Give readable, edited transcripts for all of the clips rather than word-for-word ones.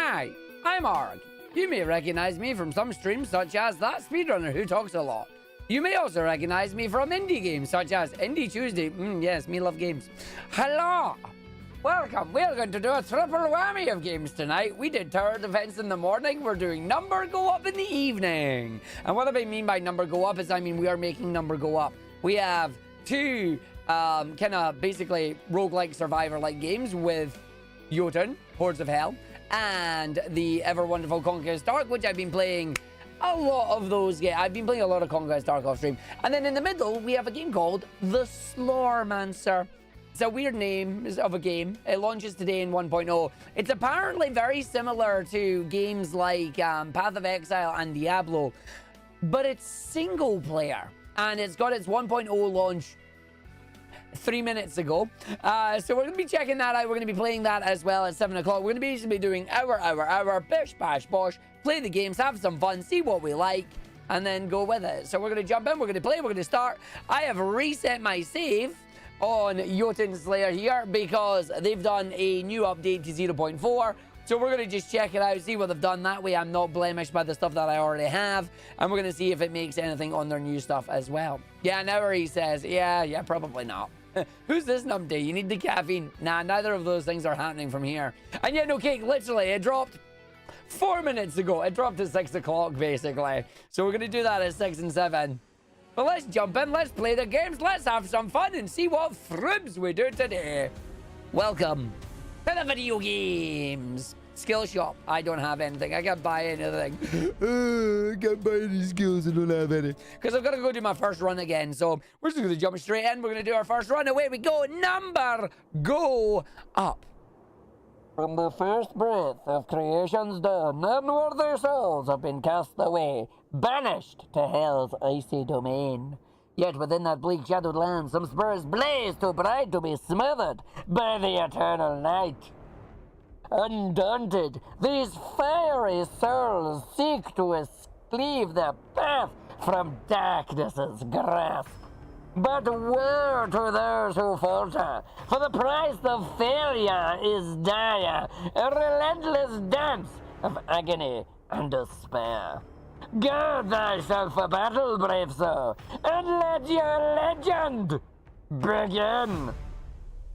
Hi, I'm Arg. You may recognize me from some streams such as That Speedrunner Who Talks a Lot. You may also recognize me from indie games such as Indie Tuesday. Yes, me love games. Hello! Welcome. We're going to do a triple whammy of games tonight. We did Tower Defense in the morning. We're doing Number Go Up in the evening. And what I mean by Number Go Up is we are making Number Go Up. We have two kind of basically roguelike survivor-like games with Jotun, Hordes of Hell, and the ever wonderful Conquest Dark, which I've been playing a lot of those. Yeah, I've been playing a lot of Conquest Dark off stream. And then in the middle, we have a game called the Slormancer. It's a weird name of a game. It launches today in 1.0. It's apparently very similar to games like Path of Exile and Diablo, but it's single player. And it's got its 1.0 launch 3 minutes ago. So we're going to be checking that out. We're going to be playing that as well at 7 o'clock. We're going to basically be doing hour, bish, bash, bosh, play the games, have some fun, see what we like, and then go with it. So we're going to jump in, we're going to play, we're going to start. I have reset my save on Jotunnslayer here because they've done a new update to 0.4. So we're going to just check it out, see what they've done. That way I'm not blemished by the stuff that I already have. And we're going to see if it makes anything on their new stuff as well. Yeah, now he says, yeah, probably not. Who's this numpty? You need the caffeine. Nah, neither of those things are happening from here. And yet, no cake, literally, it dropped 4 minutes ago. It dropped at 6 o'clock, basically. So we're going to do that at 6 and 7. But let's jump in, let's play the games, let's have some fun and see what fribs we do today. Welcome to the video games. Skill shop. I don't have anything. I can't buy anything. I can't buy any skills. I don't have any. Because I've got to go do my first run again. So we're just going to jump straight in. We're going to do our first run. Away we go. Number go up. From the first breath of creation's dawn, unworthy souls have been cast away, banished to hell's icy domain. Yet within that bleak shadowed land, some spurs blaze too bright to be smothered by the eternal night. Undaunted, these fiery souls seek to cleave their path from darkness's grasp. But woe to those who falter, for the price of failure is dire, a relentless dance of agony and despair. Gird thyself for battle, brave soul, and let your legend begin.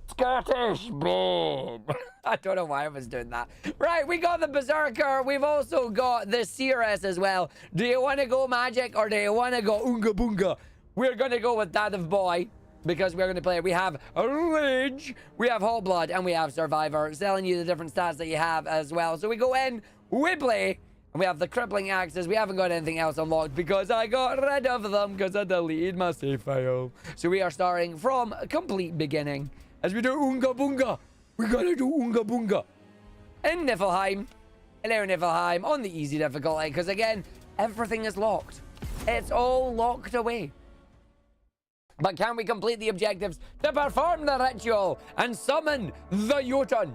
Scottish Bane. I don't know why I was doing that. Right, we got the Berserker. We've also got the Cirrus as well. Do you want to go magic or do you want to go Oonga Boonga? We're going to go with Dad of Boy because we're going to play. We have Rage, we have Hot Blood, and we have Survivor, telling you the different stats that you have as well. So we go in, we play, and we have the Crippling Axes. We haven't got anything else unlocked because I got rid of them because I deleted my save file. So we are starting from complete beginning. As we do Oonga Boonga, we're gonna do Oonga Boonga. In Niflheim. Hello, Niflheim, on the easy difficulty, because again, everything is locked. It's all locked away. But can we complete the objectives to perform the ritual and summon the Jotun?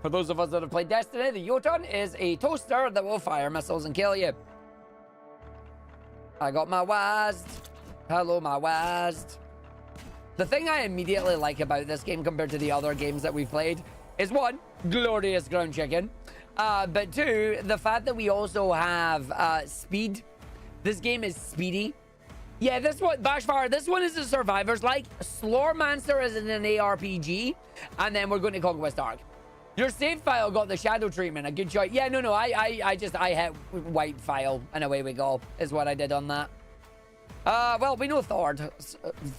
For those of us that have played Destiny, the Jotun is a toaster that will fire missiles and kill you. I got my WASD. Hello, my WASD. The thing I immediately like about this game compared to the other games that we've played is one, glorious ground chicken. But two, the fact that we also have speed. This game is speedy. Yeah, this one, Bashfire, this one is a Survivors like. Slormancer is in an ARPG. And then we're going to Conquest Dark. Your save file got the shadow treatment, a good choice. Yeah, no, I hit white file and away we go, is what I did on that. Well, we know Thord.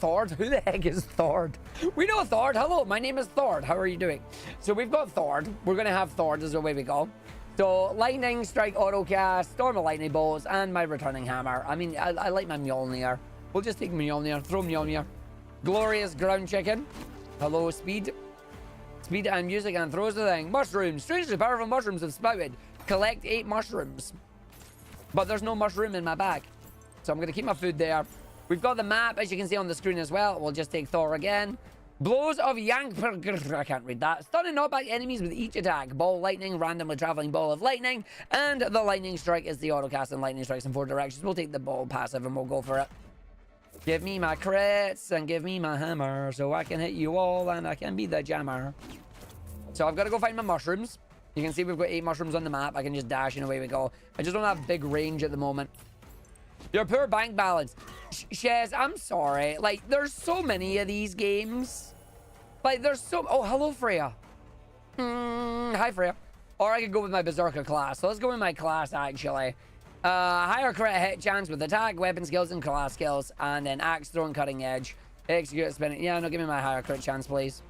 Thord? Who the heck is Thord? We know Thord. Hello, my name is Thord. How are you doing? So we've got Thord. We're going to have Thord as the way we go. So, Lightning, Strike, Autocast, Storm of Lightning Bolts, and my Returning Hammer. I mean, I like my Mjolnir. We'll just take Mjolnir. Throw Mjolnir. Glorious ground chicken. Hello, speed. Speed and music and throws the thing. Mushrooms. Strangely powerful mushrooms have sprouted. Collect 8 mushrooms. But there's no mushroom in my bag. So I'm going to keep my food there. We've got the map, as you can see on the screen as well. We'll just take Thor again. Blows of Yank... I can't read that. Stun and knock back enemies with each attack. Ball lightning, randomly traveling ball of lightning. And the lightning strike is the autocast and lightning strikes in 4 directions. We'll take the ball passive and we'll go for it. Give me my crits and give me my hammer so I can hit you all and I can be the jammer. So I've got to go find my mushrooms. You can see we've got 8 mushrooms on the map. I can just dash and away we go. I just don't have big range at the moment. Your poor bank balance. Shez, I'm sorry. Like, there's so many of these games. Like, there's so... Oh, hello, Freya. Hi, Freya. Or I could go with my Berserker class. So let's go with my class, actually. Higher crit hit chance with attack, weapon skills, and class skills. And then axe throwing, cutting edge. Execute, spinning. Yeah, no, give me my higher crit chance, please.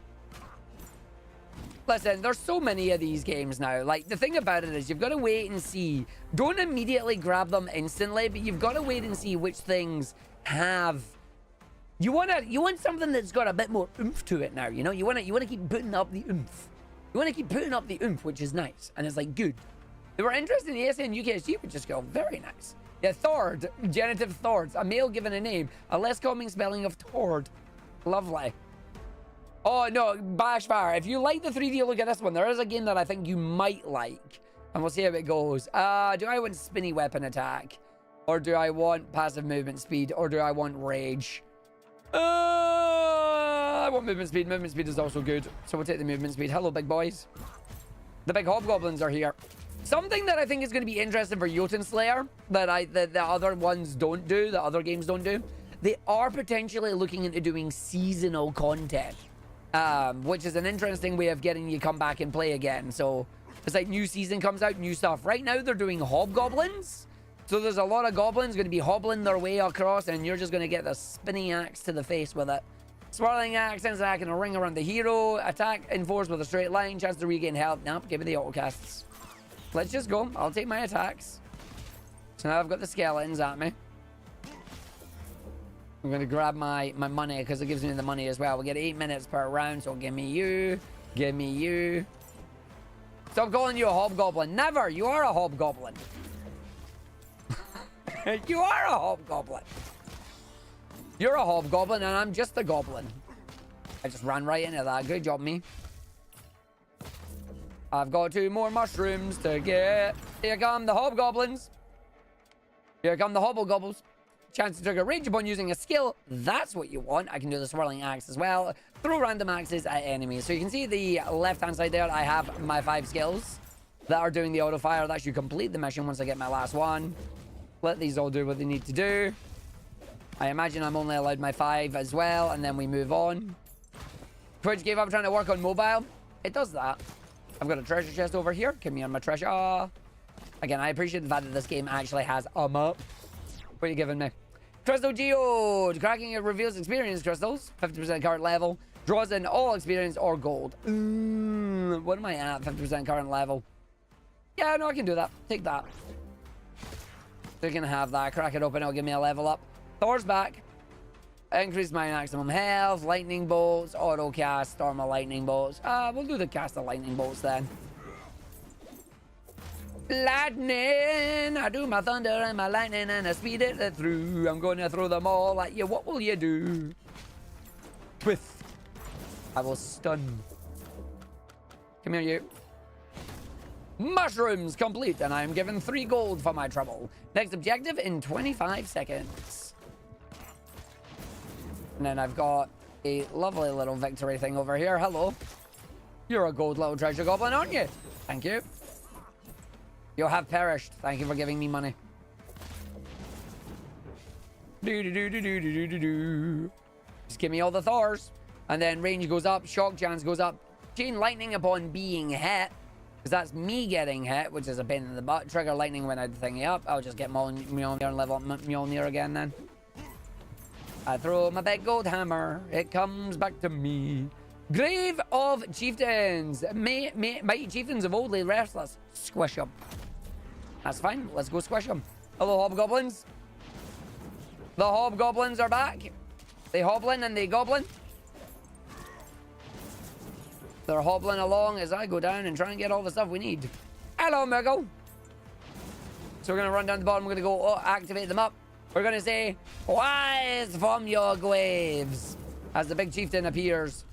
Listen, there's so many of these games now. Like, the thing about it is you've got to wait and see. Don't immediately grab them instantly, but you've got to wait and see which things have... You want something that's got a bit more oomph to it now, you know? You want to keep putting up the oomph. You want to keep putting up the oomph, which is nice. And it's like, good. They were interested in the ASN UKSG, would just go, very nice. Yeah, Thord, genitive Thords, a male given a name, a less common spelling of Tord. Lovely. Oh, no, Bashfire, if you like the 3D look at this one, there is a game that I think you might like. And we'll see how it goes. Do I want spinny weapon attack? Or do I want passive movement speed? Or do I want rage? I want movement speed. Movement speed is also good. So we'll take the movement speed. Hello, big boys. The big hobgoblins are here. Something that I think is going to be interesting for Jotunnslayer that the other ones don't do, the other games don't do. They are potentially looking into doing seasonal content. Which is an interesting way of getting you come back and play again. So it's like new season comes out, new stuff. Right now they're doing hobgoblins. So there's a lot of goblins going to be hobbling their way across, and you're just going to get the spinning axe to the face with it. Swirling axe sends attack in a ring around the hero. Attack enforced with a straight line. Chance to regain health. Nope, give me the autocasts. Let's just go. I'll take my attacks. So now I've got the skeletons at me. I'm going to grab my money because it gives me the money as well. We get 8 minutes per round, so give me you. Give me you. Stop calling you a hobgoblin. Never. You are a hobgoblin. You are a hobgoblin. You're a hobgoblin and I'm just a goblin. I just ran right into that. Good job, me. I've got 2 more mushrooms to get. Here come the hobgoblins. Here come the hobblegobbles. Chance to trigger rage upon using a skill. That's what you want. I can do the swirling axe as well. Throw random axes at enemies. So you can see the left-hand side there. I have my 5 skills that are doing the auto fire. That should complete the mission once I get my last one. Let these all do what they need to do. I imagine I'm only allowed my 5 as well, and then we move on. Twitch gave up trying to work on mobile. It does that. I've got a treasure chest over here. Give me on my treasure. Again, I appreciate the fact that this game actually has a map. What are you giving me? Crystal Geode. Cracking it reveals experience crystals. 50% current level. Draws in all experience or gold. What am I at? 50% current level. Yeah, no, I can do that. Take that. They're going to have that. Crack it open. It'll give me a level up. Thor's back. Increase my maximum health. Lightning bolts. Auto cast. Storm of lightning bolts. We'll do the cast of lightning bolts then. Lightning. I do my thunder and my lightning and I speed it through. I'm going to throw them all at you. What will you do? Twist. I will stun. Come here, you. Mushrooms complete, and I am given 3 gold for my trouble. Next objective in 25 seconds. And then I've got a lovely little victory thing over here. Hello. You're a gold little treasure goblin, aren't you? Thank you. You have perished. Thank you for giving me money. Just give me all the Thors. And then range goes up, shock chance goes up. Chain lightning upon being hit. Because that's me getting hit, which is a pain in the butt. Trigger lightning when I thingy up. I'll just get Mjolnir and level up Mjolnir again then. I throw my big gold hammer. It comes back to me. Grave of Chieftains. Mighty chieftains of old lay restless. Squish them. That's fine. Let's go squish them. Hello, hobgoblins. The hobgoblins are back. They hobbling and they goblin. They're hobbling along as I go down and try and get all the stuff we need. Hello, Murgle. So we're going to run down the bottom. We're going to go activate them up. We're going to say, rise from your graves. As the big chieftain appears.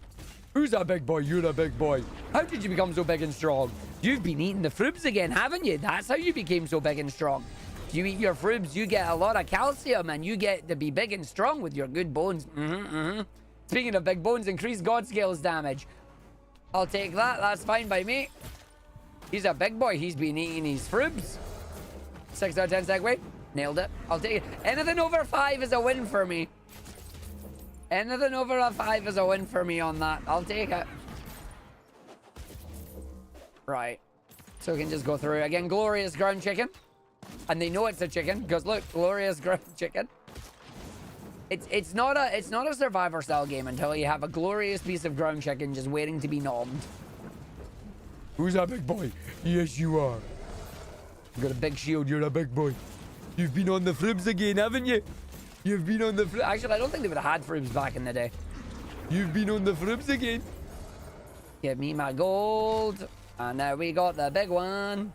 Who's that big boy? You're a big boy. How did you become so big and strong? You've been eating the frubs again, haven't you? That's how you became so big and strong. You eat your frubs, you get a lot of calcium, and you get to be big and strong with your good bones. Speaking of big bones, increase God scales damage. I'll take that. That's fine by me. He's a big boy. He's been eating his frubs. 6 out of 10 segue. Nailed it. I'll take it. Anything over 5 is a win for me. Anything over a 5 is a win for me on that. I'll take it. Right. So we can just go through. Again, glorious ground chicken. And they know it's a chicken, because look, glorious ground chicken. It's not a survivor style game until you have a glorious piece of ground chicken just waiting to be nommed. Who's that big boy? Yes, you are. You got a big shield, you're a big boy. You've been on the fribs again, haven't you? You've been on the fribs. Actually, I don't think they would have had fribs back in the day. You've been on the fribs again. Give me my gold. And now we got the big one.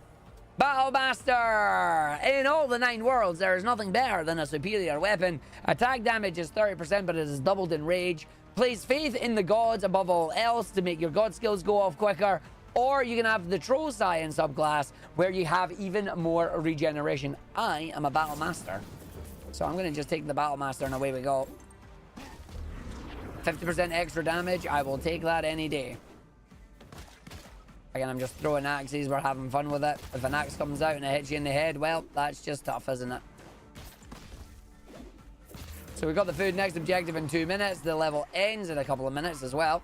Battlemaster! In all the 9 worlds, there is nothing better than a superior weapon. Attack damage is 30%, but it is doubled in rage. Place faith in the gods above all else to make your god skills go off quicker. Or you can have the Troll Science subclass, where you have even more regeneration. I am a Battlemaster, so I'm going to just take the Battlemaster and away we go. 50% extra damage, I will take that any day. Again, I'm just throwing axes, we're having fun with it. If an axe comes out and it hits you in the head, well, that's just tough, isn't it? So we got the food next objective in 2 minutes. The level ends in a couple of minutes as well,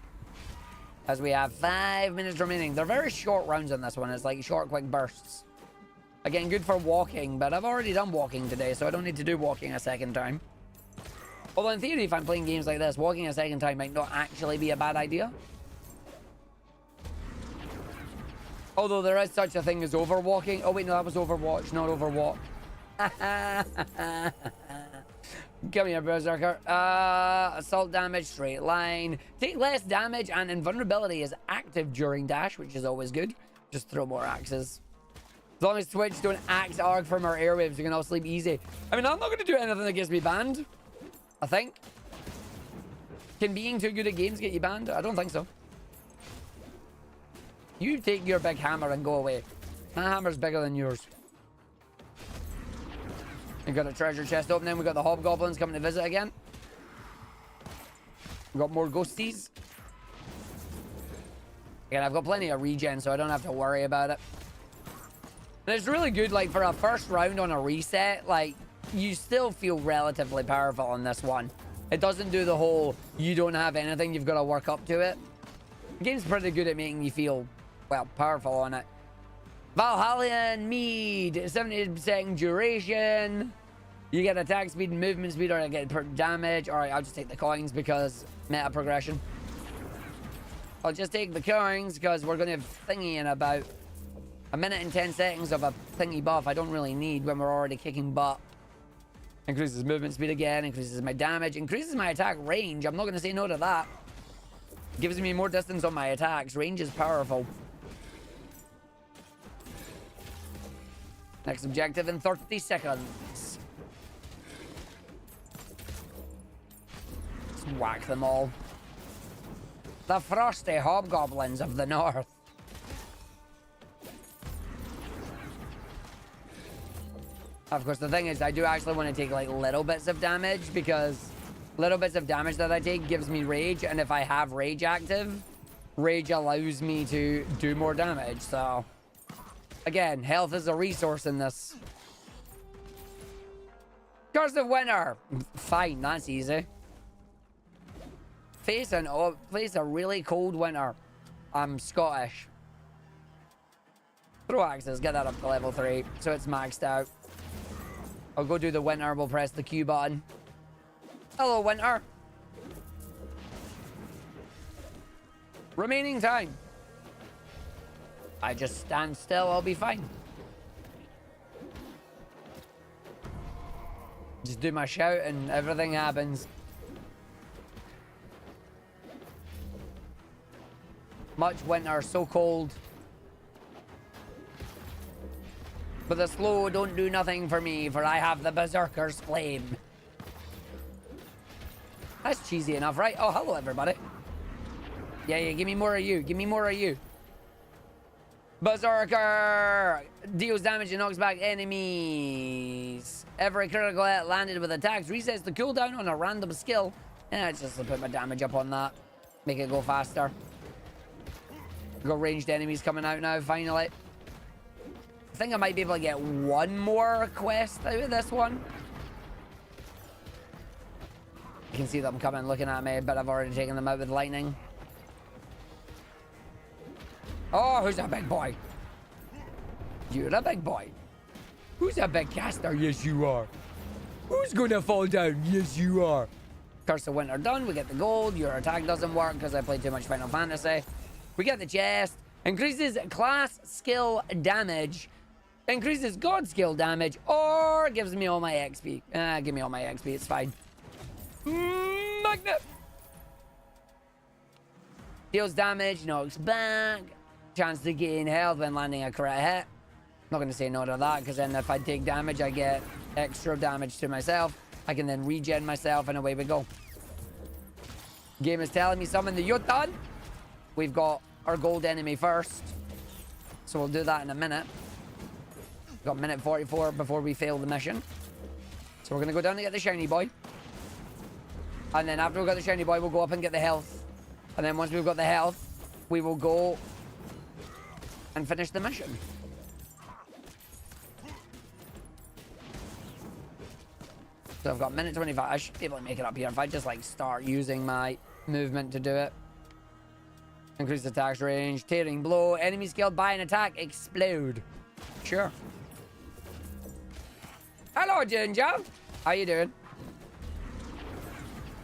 as we have 5 minutes remaining. They're very short rounds on this one. It's like short, quick bursts. Again, good for walking, but I've already done walking today, so I don't need to do walking a second time. Although in theory, if I'm playing games like this, walking a second time might not actually be a bad idea. Although there is such a thing as overwalking. Oh wait, no, that was Overwatch, not Overwalk. Come here, Berserker. Assault damage, straight line. Take less damage, and invulnerability is active during dash, which is always good. Just throw more axes. As long as Twitch don't axe Arg from our airwaves, we can all sleep easy. I mean, I'm not going to do anything that gets me banned, I think. Can being too good at games get you banned? I don't think so. You take your big hammer and go away. My hammer's bigger than yours. We got a treasure chest opening. We got the hobgoblins coming to visit again. We got more ghosties. Again, I've got plenty of regen, so I don't have to worry about it. And it's really good, like, for a first round on a reset, like, you still feel relatively powerful on this one. It doesn't do the whole, you don't have anything, you've got to work up to it. The game's pretty good at making you feel, well, powerful on it. Valhallian Mead, 70% duration. You get attack speed and movement speed, or I get damage. Alright, I'll just take the coins because meta progression. I'll just take the coins because we're going to have thingy in about a minute and 10 seconds of a thingy buff I don't really need when we're already kicking butt. Increases movement speed again, increases my damage, increases my attack range. I'm not going to say no to that. Gives me more distance on my attacks. Range is powerful. Next objective in 30 seconds. Let's whack them all. The frosty hobgoblins of the north. Of course, the thing is, I do actually want to take like little bits of damage, because little bits of damage that I take gives me rage, and if I have rage active, rage allows me to do more damage. So again, health is a resource in this. Curse of Winter. Fine, that's easy. Face a really cold winter. I'm Scottish. Throw axes, get that up to level 3, so it's maxed out. I'll go do the winter, we'll press the Q button. Hello, winter. Remaining time. I just stand still, I'll be fine. Just do my shout and everything happens. Much winter, so cold. But the slow don't do nothing for me, for I have the Berserker's Flame. That's cheesy enough, right? Oh, hello, everybody. Yeah, give me more of you. Give me more of you. Berserker! Deals damage and knocks back enemies. Every critical hit landed with attacks resets the cooldown on a random skill. Yeah, it's just to put my damage up on that. Make it go faster. Got ranged enemies coming out now, finally. think I might be able to get one more quest out of this one. You can see them coming, looking at me, but I've already taken them out with lightning. Oh, who's that big boy? You're a big boy. Who's a big caster? Yes, you are. Who's gonna fall down? Yes, you are. Curse of Winter done. We get the gold. Your attack doesn't work because I played too much Final Fantasy. We get the chest. Increases class skill damage. Increases god skill damage. Or gives me all my XP. Give me all my XP. It's fine. Magnet. Deals damage. Knocks back. Chance to gain health when landing a crit hit. Not going to say no to that, because then if I take damage, I get extra damage to myself. I can then regen myself, and away we go. Game is telling me summon the Jotun. We've got our gold enemy first, so we'll do that in a minute. We've got minute 44 before we fail the mission. So we're going to go down to get the shiny boy. And then after we've got the shiny boy, we'll go up and get the health. And then once we've got the health, we will go and finish the mission. So I've got minute 25. I should be able to make it up here if I just like start using my movement to do it. Increase attack range, tearing blow, enemy scaled by an attack, explode. Sure. Hello, Ginger. How you doing?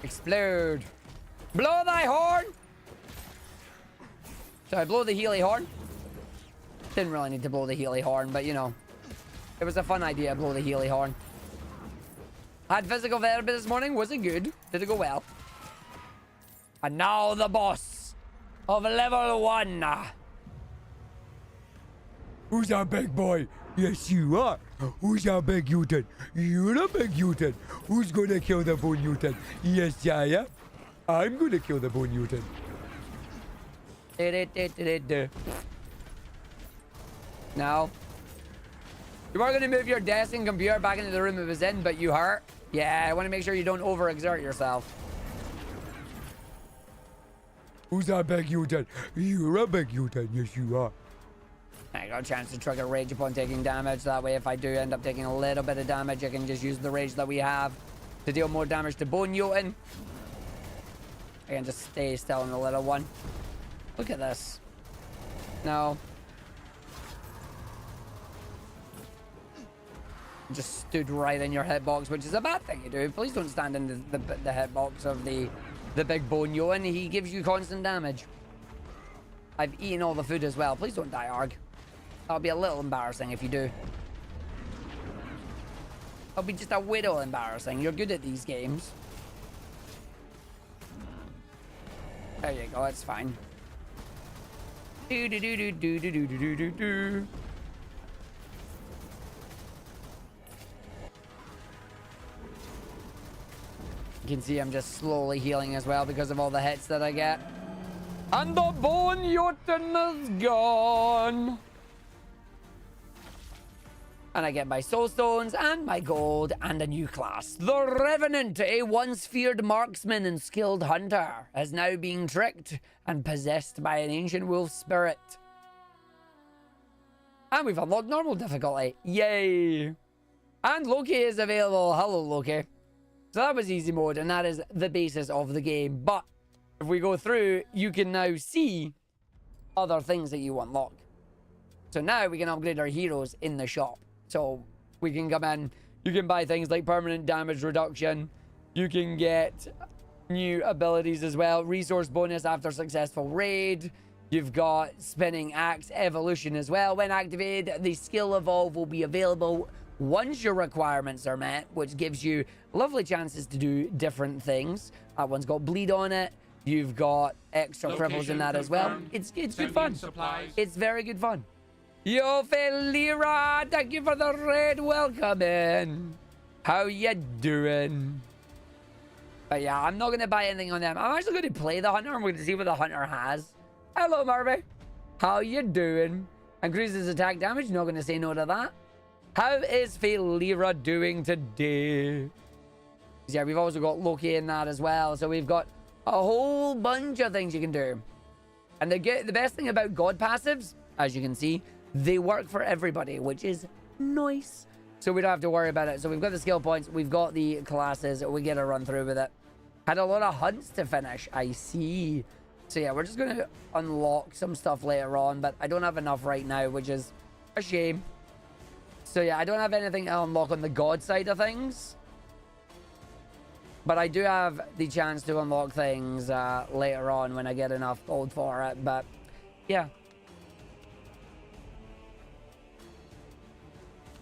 Explode. Blow thy horn. So I blow the Healy horn. Didn't really need to blow the Healy horn, but you know, it was a fun idea to blow the Healy horn. Had physical therapy this morning. Was it good? Did it go well? And now the boss of level 1. Who's that big boy? Yes, you are. Who's that big Jotun? You're a big Jotun. Who's gonna kill the bone Jotun? Yes, I am. I'm gonna kill the bone Jotun. Now, you are gonna move your desk and computer back into the room it was in, but you hurt. Yeah, I want to make sure you don't overexert yourself. Who's that big Jotun? You're a big Jotun. Yes, you are. I got a chance to trigger rage upon taking damage. That way, if I do end up taking a little bit of damage, I can just use the rage that we have to deal more damage to Bone Jotun. I can just stay still in the little one. Look at this. No. Just stood right in your hitbox, which is a bad thing to do. Please don't stand in the hitbox of the big Bone Jotun. He gives you constant damage. I've eaten all the food as well. Please don't die, Arg. That'll be a little embarrassing if you do. That'll be just a little embarrassing. You're good at these games. There you go, it's fine. Do do do do do do do do do do. You can see I'm just slowly healing as well because of all the hits that I get. And the Bone Jotun is gone. And I get my soul stones and my gold and a new class. The Revenant, a once feared marksman and skilled hunter, is now being tricked and possessed by an ancient wolf spirit. And we've unlocked normal difficulty. Yay! And Loki is available. Hello, Loki. So that was easy mode, and that is the basis of the game. But if we go through, you can now see other things that you unlock. So now we can upgrade our heroes in the shop. So we can come in, you can buy things like permanent damage reduction. You can get new abilities as well. Resource bonus after successful raid. You've got spinning axe evolution as well. When activated, the skill evolve will be available once your requirements are met, which gives you lovely chances to do different things. That one's got bleed on it. You've got extra cripples in that as well. It's good fun. Supplies. It's very good fun. Yo, Felira, thank you for the raid. Welcome in. How you doing? But yeah, I'm not going to buy anything on them. I'm actually going to play the hunter. I'm going to see what the hunter has. Hello, Marvy. How you doing? Increases attack damage. Not going to say no to that. How is Felira doing today? Yeah, we've also got Loki in that as well. So we've got a whole bunch of things you can do. And the best thing about God passives, as you can see, they work for everybody, which is nice. So we don't have to worry about it. So we've got the skill points, we've got the classes, we get to run through with it. Had a lot of hunts to finish, I see. So yeah, we're just going to unlock some stuff later on, but I don't have enough right now, which is a shame. So yeah, I don't have anything to unlock on the god side of things. But I do have the chance to unlock things later on when I get enough gold for it. But yeah.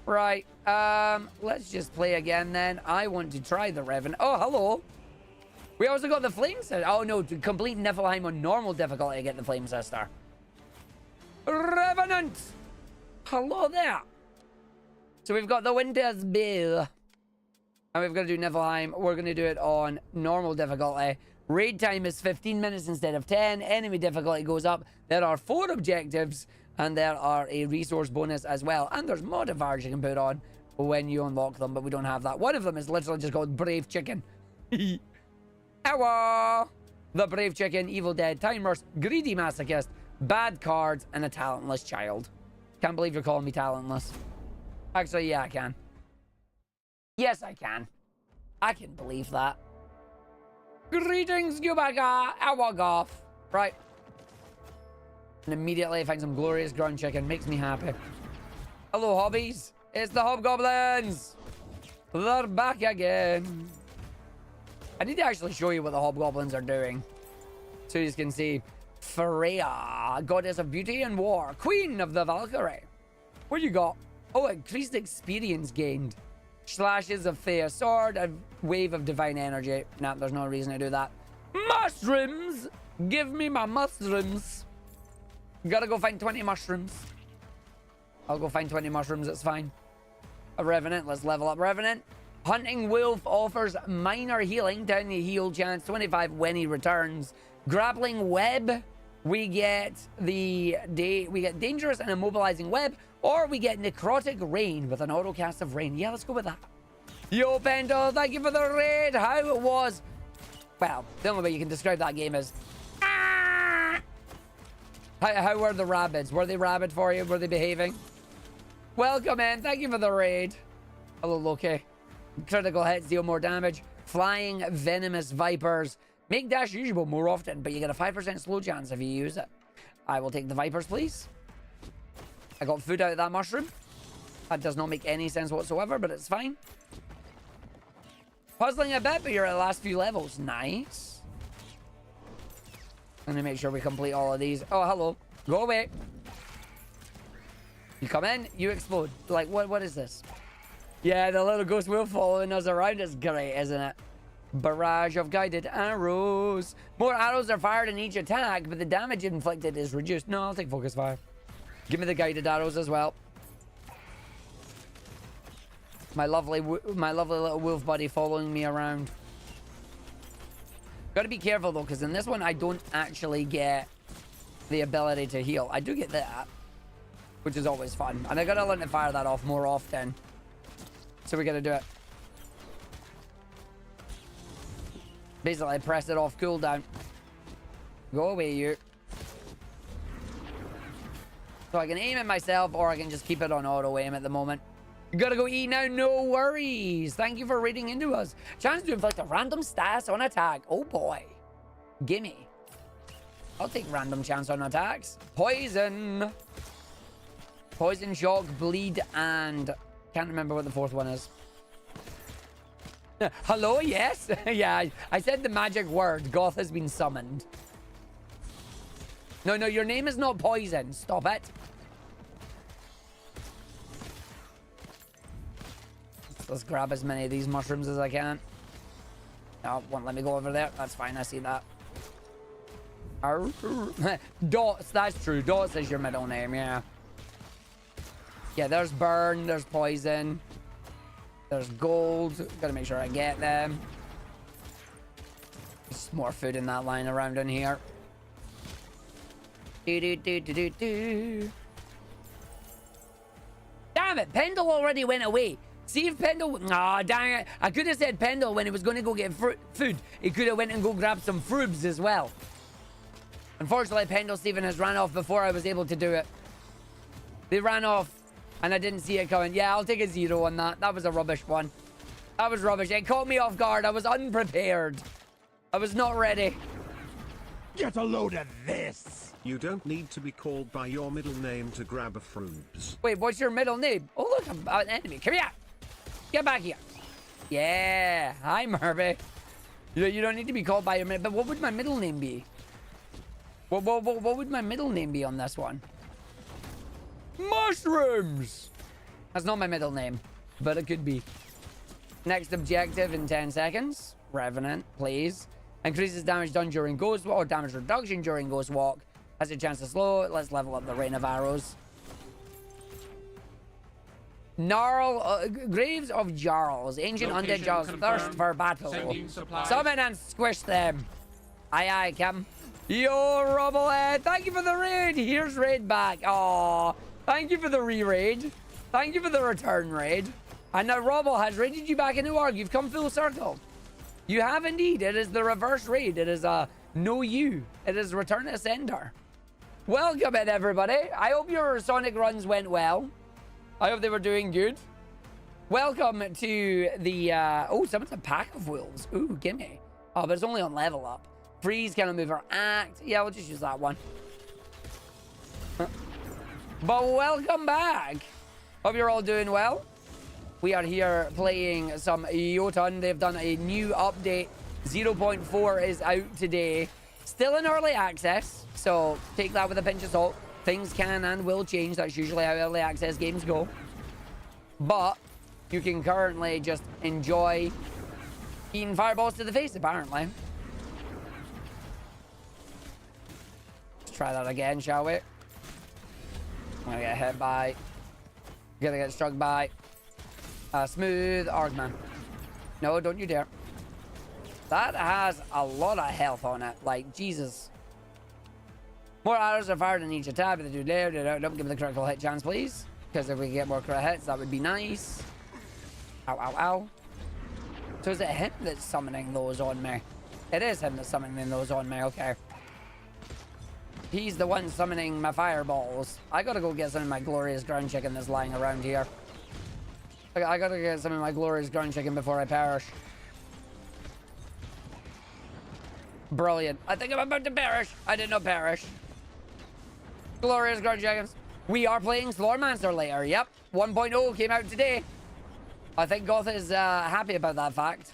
Right. Let's just play again then. I want to try the Revenant. Oh, hello. We also got the Flame Sister. Oh no, to complete Niflheim on normal difficulty to get the Flame Sister. Revenant! Hello there. So we've got the Winter's Bill. And we've got to do Niflheim. We're going to do it on normal difficulty. Raid time is 15 minutes instead of 10. Enemy difficulty goes up. There are 4 objectives. And there are a resource bonus as well. And there's modifiers you can put on when you unlock them. But we don't have that. One of them is literally just called Brave Chicken. Hello! The Brave Chicken, Evil Dead, Timers, Greedy Masochist, Bad Cards, and a Talentless Child. Can't believe you're calling me talentless. Actually, yeah, I can. Yes, I can. I can believe that. Greetings, Gubaga, Awagoff. Right. And immediately I find some glorious ground chicken. Makes me happy. Hello, hobbies. It's the Hobgoblins. They're back again. I need to actually show you what the Hobgoblins are doing. So you can see. Freya, goddess of beauty and war. Queen of the Valkyrie. What you got? Oh, increased experience gained. Slashes of Thea sword, a wave of divine energy. Nah, there's no reason to do that. Mushrooms! Give me my mushrooms. Gotta go find 20 mushrooms. I'll go find 20 mushrooms, it's fine. A Revenant, let's level up Revenant. Hunting Wolf offers minor healing, down the heal chance 25 when he returns. Grappling Web, we get dangerous and immobilizing web, or we get necrotic rain with an auto cast of rain. Yeah, let's go with that. Yo, Pendo, thank you for the raid. How it was? Well, the only way you can describe that game is. Ah! How were the rabbits? Were they rabid for you? Were they behaving? Welcome in. Thank you for the raid. Hello, Loki. Critical hits deal more damage. Flying venomous vipers. Make dash usable more often, but you get a 5% slow chance if you use it. I will take the vipers, please. I got food out of that mushroom. That does not make any sense whatsoever, but it's fine. Puzzling a bit, but you're at the last few levels. Nice. Let me make sure we complete all of these. Oh, hello. Go away. You come in, you explode. Like, what is this? Yeah, the little ghost wolf following us around is great, isn't it? Barrage of guided arrows. More arrows are fired in each attack, but the damage inflicted is reduced. No, I'll take focus fire. Give me the guided arrows as well. My lovely little wolf buddy following me around. Gotta be careful though, because in this one I don't actually get the ability to heal. I do get that, which is always fun. And I gotta learn to fire that off more often. So we gotta do it. Basically, press it off cooldown. Go away, you. So I can aim it myself, or I can just keep it on auto aim at the moment. You gotta go eat now, no worries. Thank you for reading into us. Chance to inflict a random status on attack. Oh boy. Gimme. I'll take random chance on attacks. Poison. Poison, shock, bleed, and... Can't remember what the fourth one is. Hello, yes? Yeah, I said the magic word. Goth has been summoned. No, your name is not Poison. Stop it. Let's grab as many of these mushrooms as I can. No, won't let me go over there. That's fine, I see that. Dots, that's true. Dots is your middle name, yeah. Yeah, there's burn, there's poison. There's gold. Gotta make sure I get them. There's more food in that line around in here. Damn it, Pendle already went away. See if Pendle... Aw, dang it. I could have said Pendle when he was going to go get food. He could have went and go grab some frubs as well. Unfortunately, Pendle Stephen has ran off before I was able to do it. They ran off and I didn't see it coming. Yeah, I'll take a 0 on that. That was a rubbish one. That was rubbish. It caught me off guard. I was unprepared. I was not ready. Get a load of this! You don't need to be called by your middle name to grab a fruits. Wait, what's your middle name? Oh, look, I'm an enemy. Come here. Get back here. Yeah. Hi, Murphy. You don't need to be called by your middle. But what would my middle name be? What would my middle name be on this one? Mushrooms! That's not my middle name, but it could be. Next objective in 10 seconds. Revenant, please. Increases damage done during Ghost Walk, or damage reduction during Ghost Walk. Has a chance to slow it. Let's level up the Rain of Arrows. Gnarl, Graves of Jarls. Ancient undead Jarls thirst for battle. Summon and squish them. Aye, aye, Captain. Yo, Rubblehead, thank you for the raid. Here's raid back. Aw, thank you for the re-raid. Thank you for the return raid. And now Rubble has raided you back into Arg. You've come full circle. You have indeed. It is the reverse raid. It is no you. It is return to sender. Welcome in, everybody. I hope your Sonic runs went well. I hope they were doing good. Welcome to the... oh, someone's a pack of wolves. Ooh, gimme. Oh, but it's only on level up. Freeze, cannot move or act. Yeah, we'll just use that one. But welcome back. Hope you're all doing well. We are here playing some Jotun. They've done a new update. 0.4 is out today. Still in early access, so take that with a pinch of salt. Things can and will change. That's usually how early access games go. But you can currently just enjoy eating fireballs to the face, apparently. Let's try that again, shall we? I'm gonna get hit by... Gonna get struck by... Smooth Argman. No, don't you dare. That has a lot of health on it. Like, Jesus. More arrows are fired in each attack, but they do there. Don't give me the critical hit chance, please. Because if we get more crit hits, that would be nice. Ow, ow, ow. So is it him that's summoning those on me? It is him that's summoning those on me, okay. He's the one summoning my fireballs. I gotta go get some of my glorious ground chicken that's lying around here. I gotta get some of my glorious ground chicken before I perish. Brilliant. I think I'm about to perish. I did not perish. Glorious ground chickens. We are playing Slormancer later. Yep. 1.0 came out today. I think Goth is happy about that fact.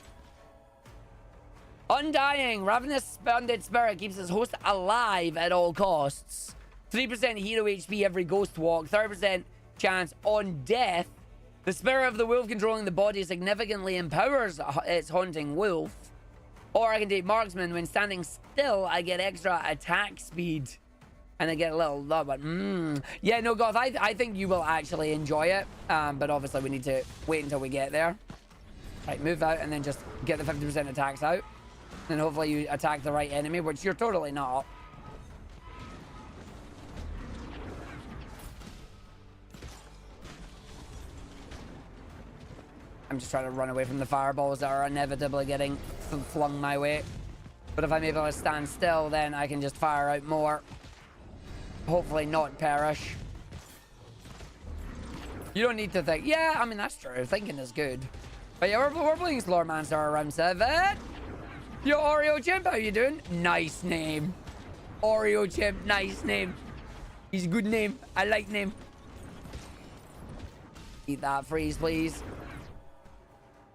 Undying. Ravenous Undead Spirit keeps his host alive at all costs. 3% hero HP every ghost walk. 30% chance on death. The spirit of the wolf controlling the body significantly empowers its haunting wolf. Or I can take marksman. When standing still, I get extra attack speed. And I get a little love, but yeah, no, Goth, I think you will actually enjoy it. But obviously we need to wait until we get there. Right, move out and then just get the 50% attacks out. And hopefully you attack the right enemy, which you're totally not. I'm just trying to run away from the fireballs that are inevitably getting flung my way. But if I'm able to stand still, then I can just fire out more. Hopefully not perish. You don't need to think. Yeah, I mean, that's true. Thinking is good. But yeah, we're playing Slormancer around 7. Yo, Oreo Chimp, how you doing? Nice name. Oreo Chimp, nice name. He's a good name. I like name. Eat that freeze, please.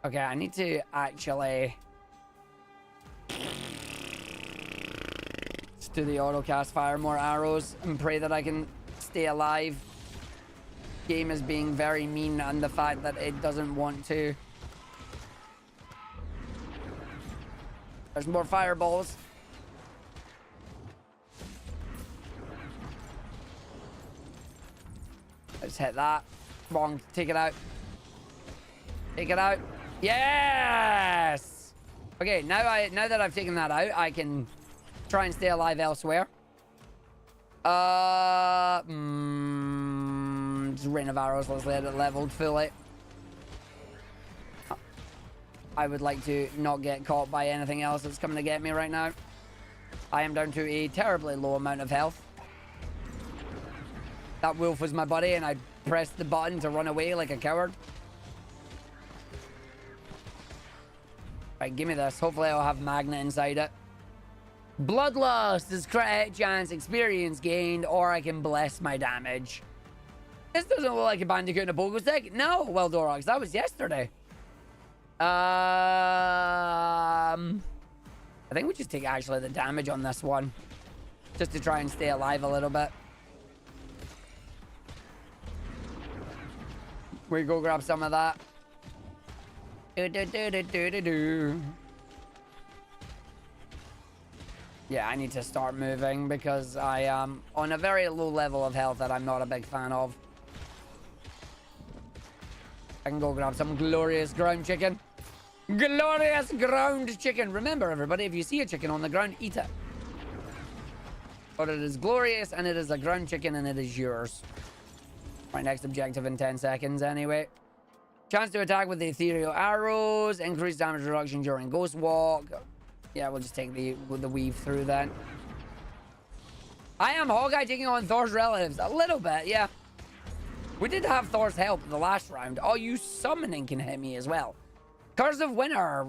Okay, I need to actually just do the auto cast, fire more arrows, and pray that I can stay alive. Game is being very mean on the fact that it doesn't want to. There's more fireballs. Let's hit that. Come on, take it out. Take it out. Yes! Okay, now that I've taken that out, I can try and stay alive elsewhere. Just Rain of Arrows, let's let it leveled fully. I would like to not get caught by anything else that's coming to get me right now. I am down to a terribly low amount of health. that wolf was my buddy and I pressed the button to run away like a coward. Right, give me this. Hopefully I'll have magnet inside it. Bloodlust is crit hit chance, experience gained, or I can bless my damage. This doesn't look like a bandicoot and a pogo stick. No, well, Dorox, that was yesterday. I think we just take actually the damage on this one. Just to try and stay alive a little bit. We go grab some of that. Yeah, I need to start moving because I am on a very low level of health that I'm not a big fan of. I can go grab some glorious ground chicken. Glorious ground chicken. Remember, everybody, if you see a chicken on the ground, eat it. But it is glorious, and it is a ground chicken, and it is yours. My next objective in 10 seconds, anyway. Chance to attack with the ethereal arrows. Increased damage reduction during ghost walk. Yeah, we'll just take the weave through then. I am Hawkeye taking on Thor's relatives. A little bit, yeah. We did have Thor's help the last round. Oh, you summoning can hit me as well. Curse of Winter.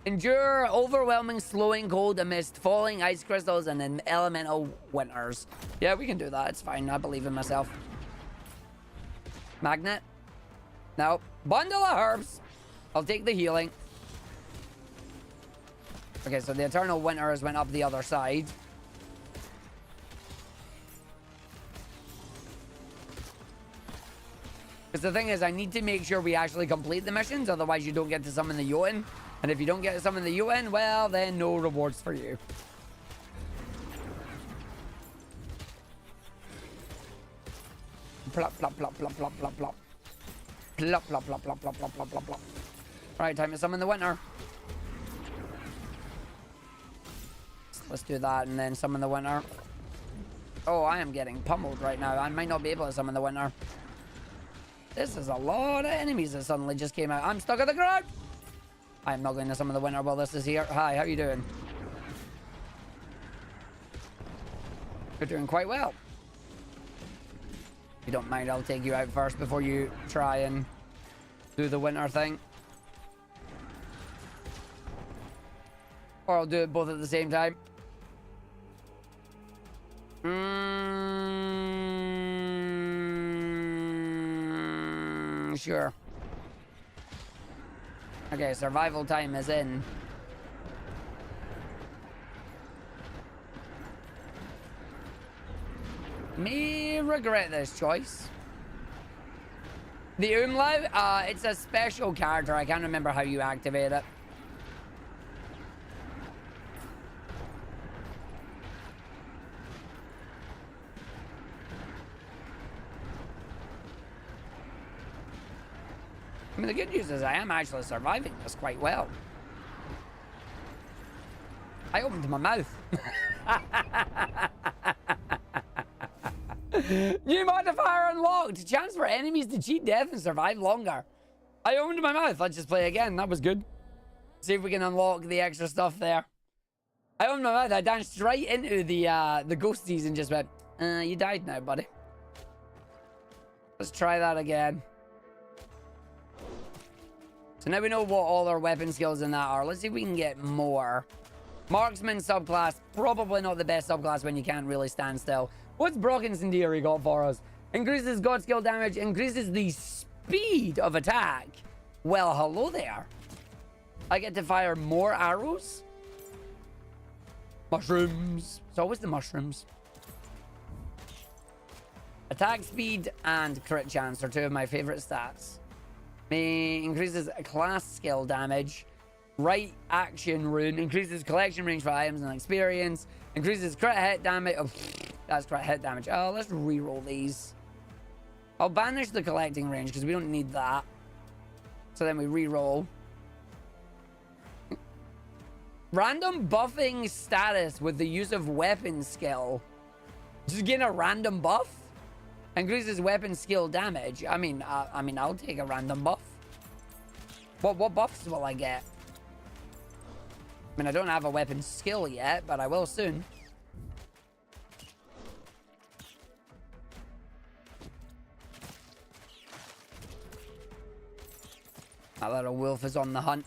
Endure overwhelming slowing cold amidst falling ice crystals and then elemental winters. Yeah, we can do that. It's fine. I believe in myself. Magnet. No. Bundle of herbs. I'll take the healing. Okay, so the eternal winters went up the other side. Because the thing is, I need to make sure we actually complete the missions, otherwise you don't get to summon the Jotun. And if you don't get to summon the Jotun, well, then no rewards for you. Plop, plop, plop, plop, plop, plop, plop. Plop, plop, plop, plop, plop, plop, plop, plop, plop. Alright, time to summon the winter. Let's do that and then summon the winter. Oh, I am getting pummeled right now. I might not be able to summon the winter. This is a lot of enemies that suddenly just came out. I'm stuck on the ground. I'm not going to summon the winter while this is here. Hi, how you doing? You're doing quite well. If you don't mind, I'll take you out first before you try and do the winter thing. Or I'll do it both at the same time. Sure. Okay, survival time is in. May regret this choice. The umlaut, it's a special character. I can't remember how you activate it. I mean, the good news is I am actually surviving this quite well. I opened my mouth. New modifier unlocked. Chance for enemies to cheat death and survive longer. I opened my mouth. Let's just play again. That was good. See if we can unlock the extra stuff there. I opened my mouth. I danced straight into the ghosties and just went, you died now, buddy. Let's try that again. So now we know what all our weapon skills in that are. Let's see if we can get more. Marksman subclass. Probably not the best subclass when you can't really stand still. What's Brock Incendiary got for us? Increases god skill damage. Increases the speed of attack. Well, hello there. I get to fire more arrows. Mushrooms. It's always the mushrooms. Attack speed and crit chance are two of my favorite stats. Increases class skill damage. Right action rune. Increases collection range for items and experience. Increases crit hit damage. Oh, that's crit hit damage. Oh, let's reroll these. I'll banish the collecting range because we don't need that. So then we reroll. Random buffing status with the use of weapon skill. Just getting a random buff. Increases weapon skill damage. I mean, I'll take a random buff. What buffs will I get? I mean, I don't have a weapon skill yet, but I will soon. That little wolf is on the hunt.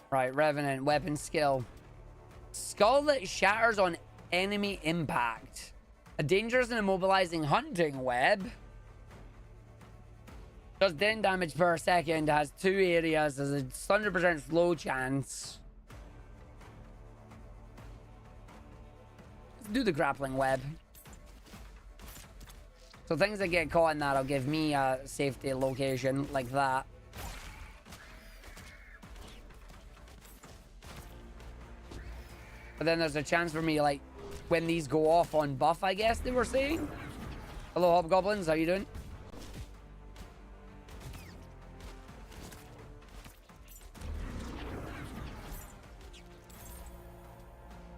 Right, Revenant, weapon skill. Skull that shatters on enemy impact. A dangerous and immobilizing hunting web. Does 10 damage per second, has 2 areas, has a 100% slow chance. Let's do the grappling web. So things that get caught in that'll give me a safety location like that. But then there's a chance for me, like, when these go off on buff, I guess they were saying. Hello, hobgoblins, how you doing?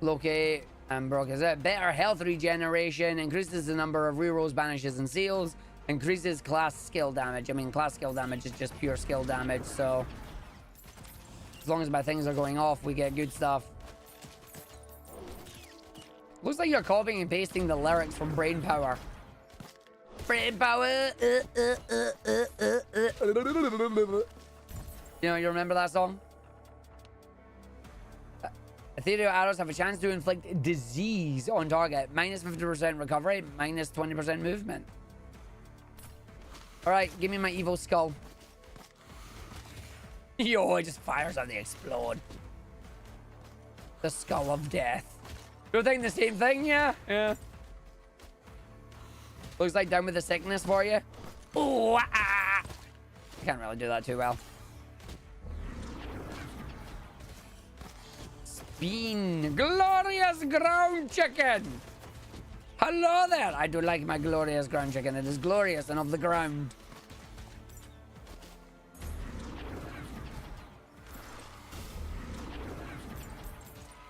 Locate and Brock is it. Better health regeneration, increases the number of rerolls, banishes, and seals, increases class skill damage. I mean, class skill damage is just pure skill damage, so as long as my things are going off, we get good stuff. Looks like you're copying and pasting the lyrics from Brain Power. Brain Power. You remember that song? Ethereal arrows have a chance to inflict disease on target. Minus 50% recovery, minus 20% movement. Alright, give me my evil skull. Yo, it just fires and they explode. The skull of death. You think the same thing, yeah? Yeah. Looks like down with the sickness for you. Ooh, ah. I can't really do that too well. Bean, glorious ground chicken. Hello there. I do like my glorious ground chicken. It is glorious and of the ground.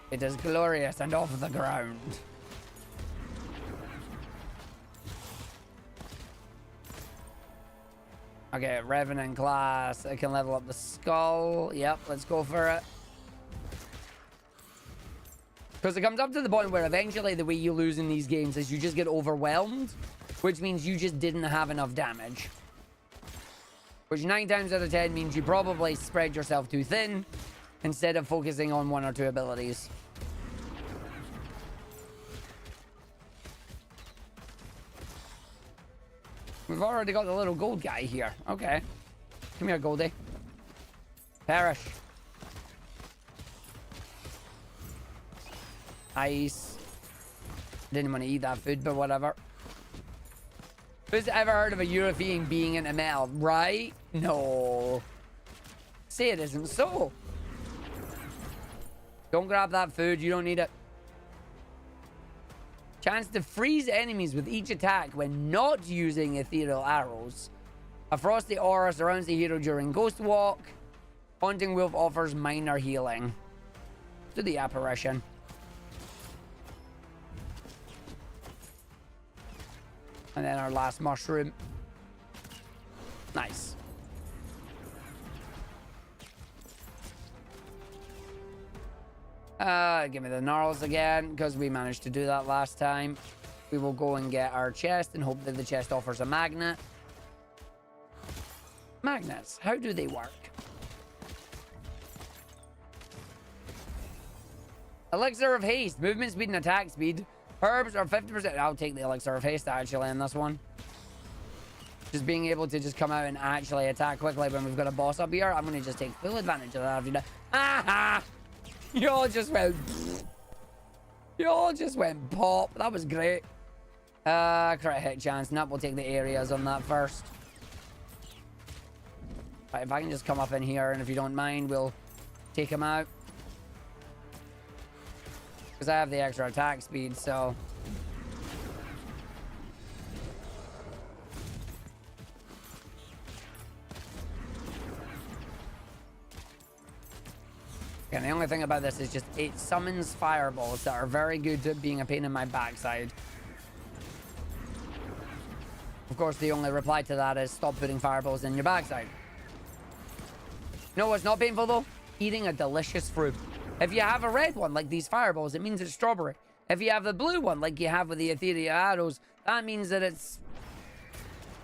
It is glorious and off the ground. Okay, Revenant class. I can level up the skull. Yep, let's go for it. Because it comes up to the point where eventually the way you lose in these games is you just get overwhelmed, which means you just didn't have enough damage. Which 9 times out of 10 means you probably spread yourself too thin instead of focusing on 1 or 2 abilities. We've already got the little gold guy here. Okay. Come here, Goldie. Perish. Ice. Didn't want to eat that food, but whatever. Who's ever heard of a European being in a metal? Right? No. Say it isn't so. Don't grab that food. You don't need it. Chance to freeze enemies with each attack when not using ethereal arrows. A frosty aura surrounds the hero during Ghost Walk. Haunting Wolf offers minor healing. To the apparition. And then our last mushroom. Nice. Give me the gnarls again, because we managed to do that last time. We will go and get our chest and hope that the chest offers a magnet. Magnets, how do they work? Elixir of haste, movement speed and attack speed. Herbs are 50%. I'll take the elixir of haste actually in this one. Just being able to just come out and actually attack quickly when we've got a boss up here. I'm going to just take full advantage of that after that. Aha! You all just went... You all just went pop. That was great. Crit hit chance. Nope, we'll take the areas on that first. Right, if I can just come up in here, and if you don't mind, we'll take him out. Because I have the extra attack speed, so... And the only thing about this is just it summons fireballs that are very good at being a pain in my backside. Of course, the only reply to that is stop putting fireballs in your backside. No, what's not painful though? Eating a delicious fruit. If you have a red one like these fireballs, it means it's strawberry. If you have the blue one like you have with the ethereal arrows, that means that it's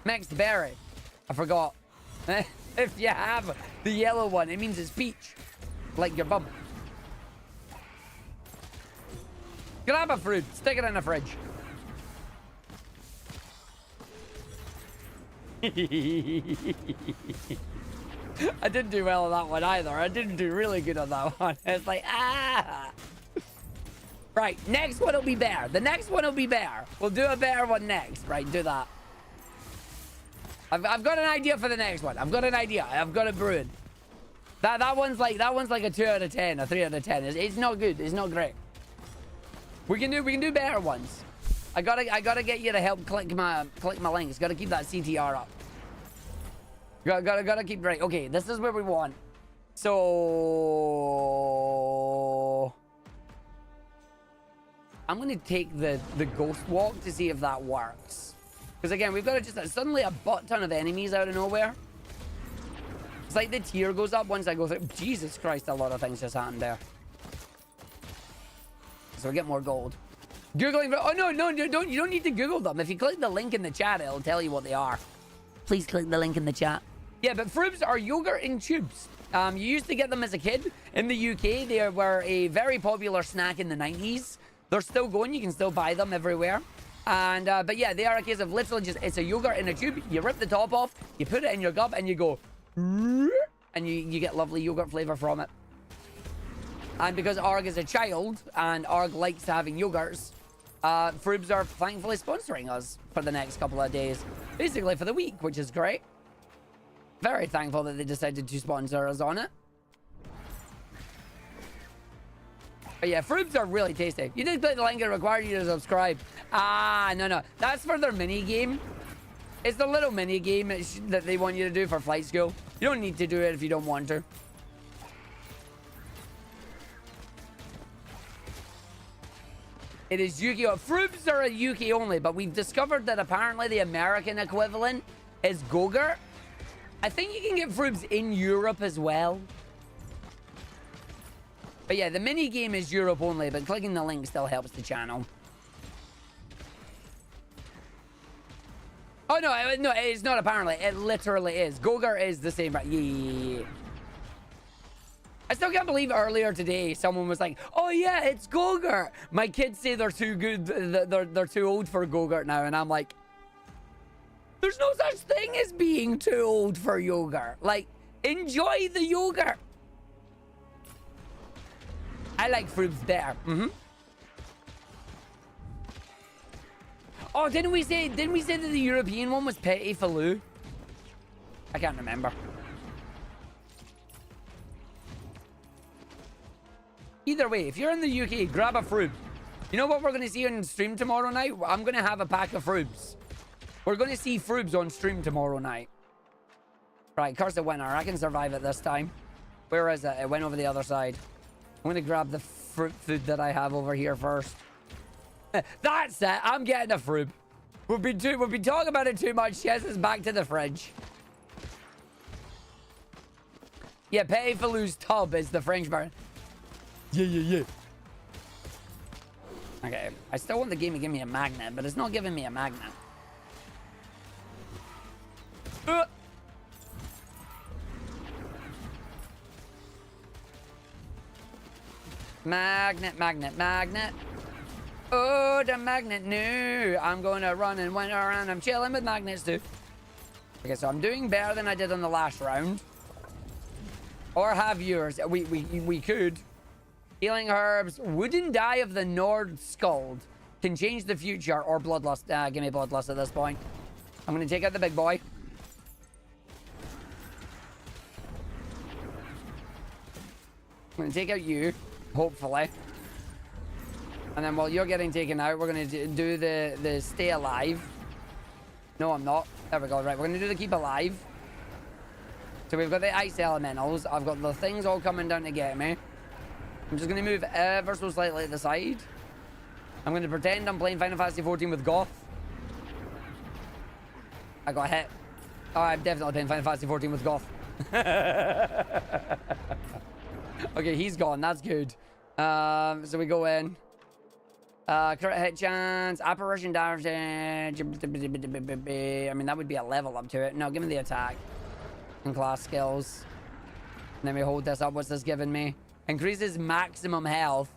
mixed berry. I forgot. If you have the yellow one, it means it's peach. Like your bum. Grab a fruit. Stick it in the fridge. I didn't do well on that one either. I didn't do really good on that one. It's like, ah. Right, next one will be bear. The next one will be bear. We'll do a bear one next. Right, do that. I've got an idea for the next one. I've got an idea. I've got it brewing. That one's like a 2 out of 10, a 3 out of 10. It's not good. It's not great. We can do better ones. I gotta get you to help click my links. Gotta keep that CTR up. Gotta keep right. Okay, this is where we want. So I'm gonna take the ghost walk to see if that works. Because again, we've got just suddenly a butt ton of enemies out of nowhere. It's like the tier goes up once I go through. Jesus Christ, a lot of things just happened there. So we get more gold. Googling. Oh no, you don't need to Google them. If you click the link in the chat, it'll tell you what they are. Please click the link in the chat. Yeah, but frubes are yogurt in tubes. You used to get them as a kid. In the UK, they were a very popular snack in the 90s. They're still going. You can still buy them everywhere. And but yeah, they are a case of literally just, it's a yogurt in a tube. You rip the top off, you put it in your gob, and you go, and you get lovely yogurt flavor from it. And because Arg is a child and Arg likes having yogurts, frubes are thankfully sponsoring us for the next couple of days, basically for the week, which is great. Very thankful that they decided to sponsor us on it. But yeah, frubes are really tasty. You did click the link, it required you to subscribe. Ah, no. That's for their mini game. It's the little mini game that they want you to do for flight school. You don't need to do it if you don't want to. It is Yu-Gi-Oh! Frubes are a UK only, but we've discovered that apparently the American equivalent is Gogurt. I think you can get frubes in Europe as well. But yeah, the mini game is Europe only, but clicking the link still helps the channel. Oh, no, it's not apparently. It literally is. Gogurt is the same. Yeah. I still can't believe earlier today someone was like, oh yeah, it's Gogurt. My kids say they're too good. They're too old for Gogurt now. And I'm like, there's no such thing as being too old for yogurt. Like, enjoy the yogurt. I like frubes better. Oh, didn't we say that the European one was Petit Falou? I can't remember. Either way, if you're in the UK, grab a frube. You know what we're going to see on stream tomorrow night? I'm going to have a pack of frubes. We're going to see frubes on stream tomorrow night. Right, cursed winner. I can survive it this time. Where is it? It went over the other side. I'm going to grab the fruit food that I have over here first. That's it. I'm getting a frube. We've been talking about it too much. Yes, it's back to the fridge. Yeah, Petit Falou's tub is the French version. Yeah. Okay, I still want the game to give me a magnet, but it's not giving me a magnet. Magnet. Oh, the magnet. No, I'm going to run and went around. I'm chilling with magnets too. Okay, so I'm doing better than I did on the last round. Or have yours. We could. Healing herbs. Wooden die of the Nord Skald. Can change the future or bloodlust. Give me bloodlust at this point. I'm going to take out the big boy. I'm going to take out you. Hopefully. And then while you're getting taken out, we're going to do the stay alive. No, I'm not. There we go. Right, we're going to do the keep alive. So we've got the ice elementals. I've got the things all coming down to get me. I'm just going to move ever so slightly to the side. I'm going to pretend I'm playing Final Fantasy 14 with Goth. I got hit. Oh, I'm definitely playing Final Fantasy 14 with Goth. Okay, he's gone. That's good. So we go in. Crit hit chance, apparition damage. I mean, that would be a level up to it. No, give me the attack and class skills. And then we hold this up. What's this giving me? Increases maximum health.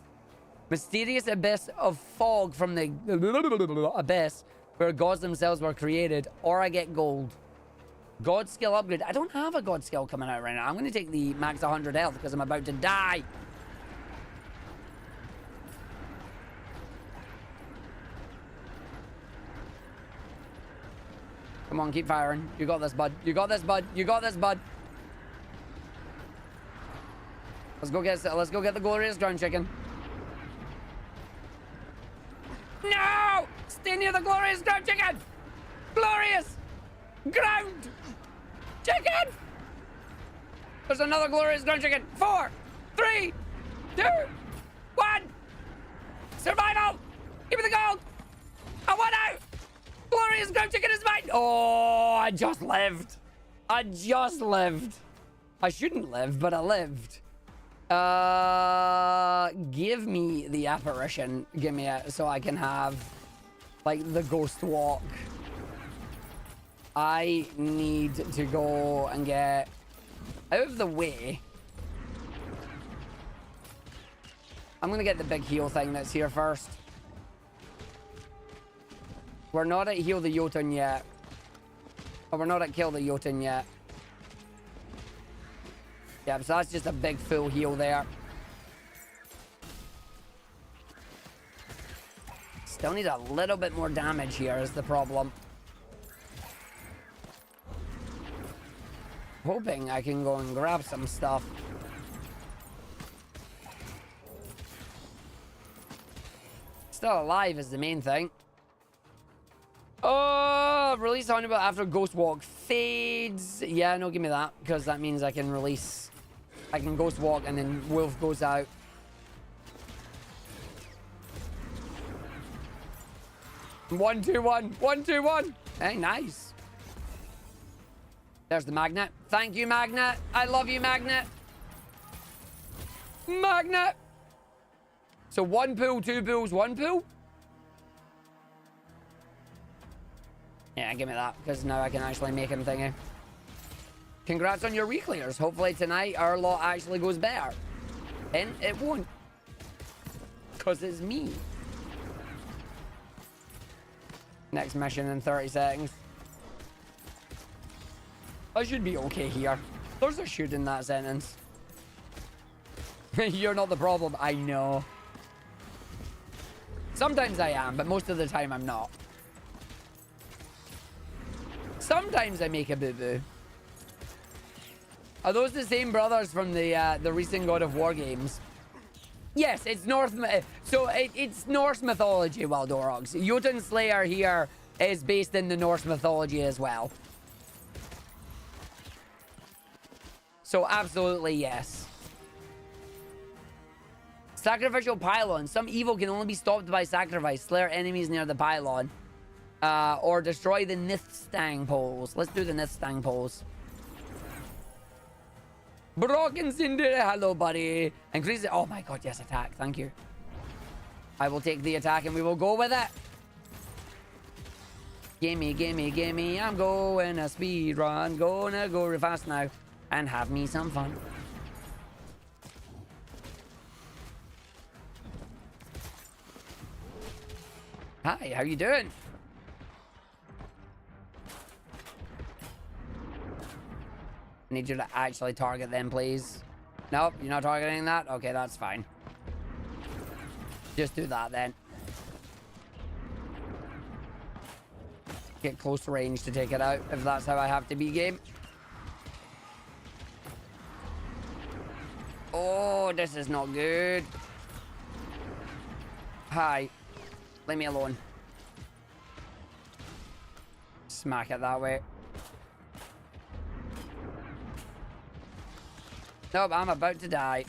Mysterious abyss of fog from the abyss where gods themselves were created, or I get gold. God skill upgrade. I don't have a god skill coming out right now. I'm going to take the max 100 health because I'm about to die. Come on, keep firing. You got this, bud. You got this, bud. You got this, bud. Let's go get the glorious ground chicken. No! Stay near the glorious ground chicken! Glorious ground chicken! There's another glorious ground chicken. 4, 3, 2, 1. Survival! Give me the gold! I want out! Glorious ground chicken is mine! Oh, I just lived. I just lived. I shouldn't live, but I lived. Give me the apparition. Give me it so I can have, like, the ghost walk. I need to go and get out of the way. I'm gonna get the big heal thing that's here first. We're not at heal the Jotun yet. Oh, we're not at kill the Jotun yet. Yeah, so that's just a big full heal there. Still need a little bit more damage here is the problem. Hoping I can go and grab some stuff. Still alive is the main thing. Oh, release Honeybell after Ghost Walk fades. Yeah, no, give me that. Because that means I can release... I can Ghost Walk and then Wolf goes out. One, two, one. 1, 2, 1. Hey, nice. There's the magnet. Thank you, magnet. I love you, magnet. Magnet. So 1 pull, 2 pulls, 1 pull. Yeah, give me that, because now I can actually make him thingy. Congrats on your reclears. Hopefully tonight our lot actually goes better. And it won't. Because it's me. Next mission in 30 seconds. I should be okay here. There's a shoot in that sentence. You're not the problem, I know. Sometimes I am, but most of the time I'm not. Sometimes I make a boo-boo. Are those the same brothers from the recent God of War games? Yes, it's it's Norse mythology, Wildorogs. Jotunnslayer here is based in the Norse mythology as well. So absolutely yes. Sacrificial pylon. Some evil can only be stopped by sacrifice. Slayer enemies near the pylon. Or destroy the Nithstang poles. Let's do the Nithstang poles. Brock and Cinder, hello, buddy. Increase it. Oh my god, yes, attack. Thank you. I will take the attack and we will go with it. Gimme, gimme, gimme. I'm going a speed run. Gonna go real fast now and have me some fun. Hi, how you doing? I need you to actually target them, please. Nope, you're not targeting that? Okay, that's fine. Just do that then. Get close range to take it out, if that's how I have to be, game. Oh, this is not good. Hi. Leave me alone. Smack it that way. Nope, I'm about to die.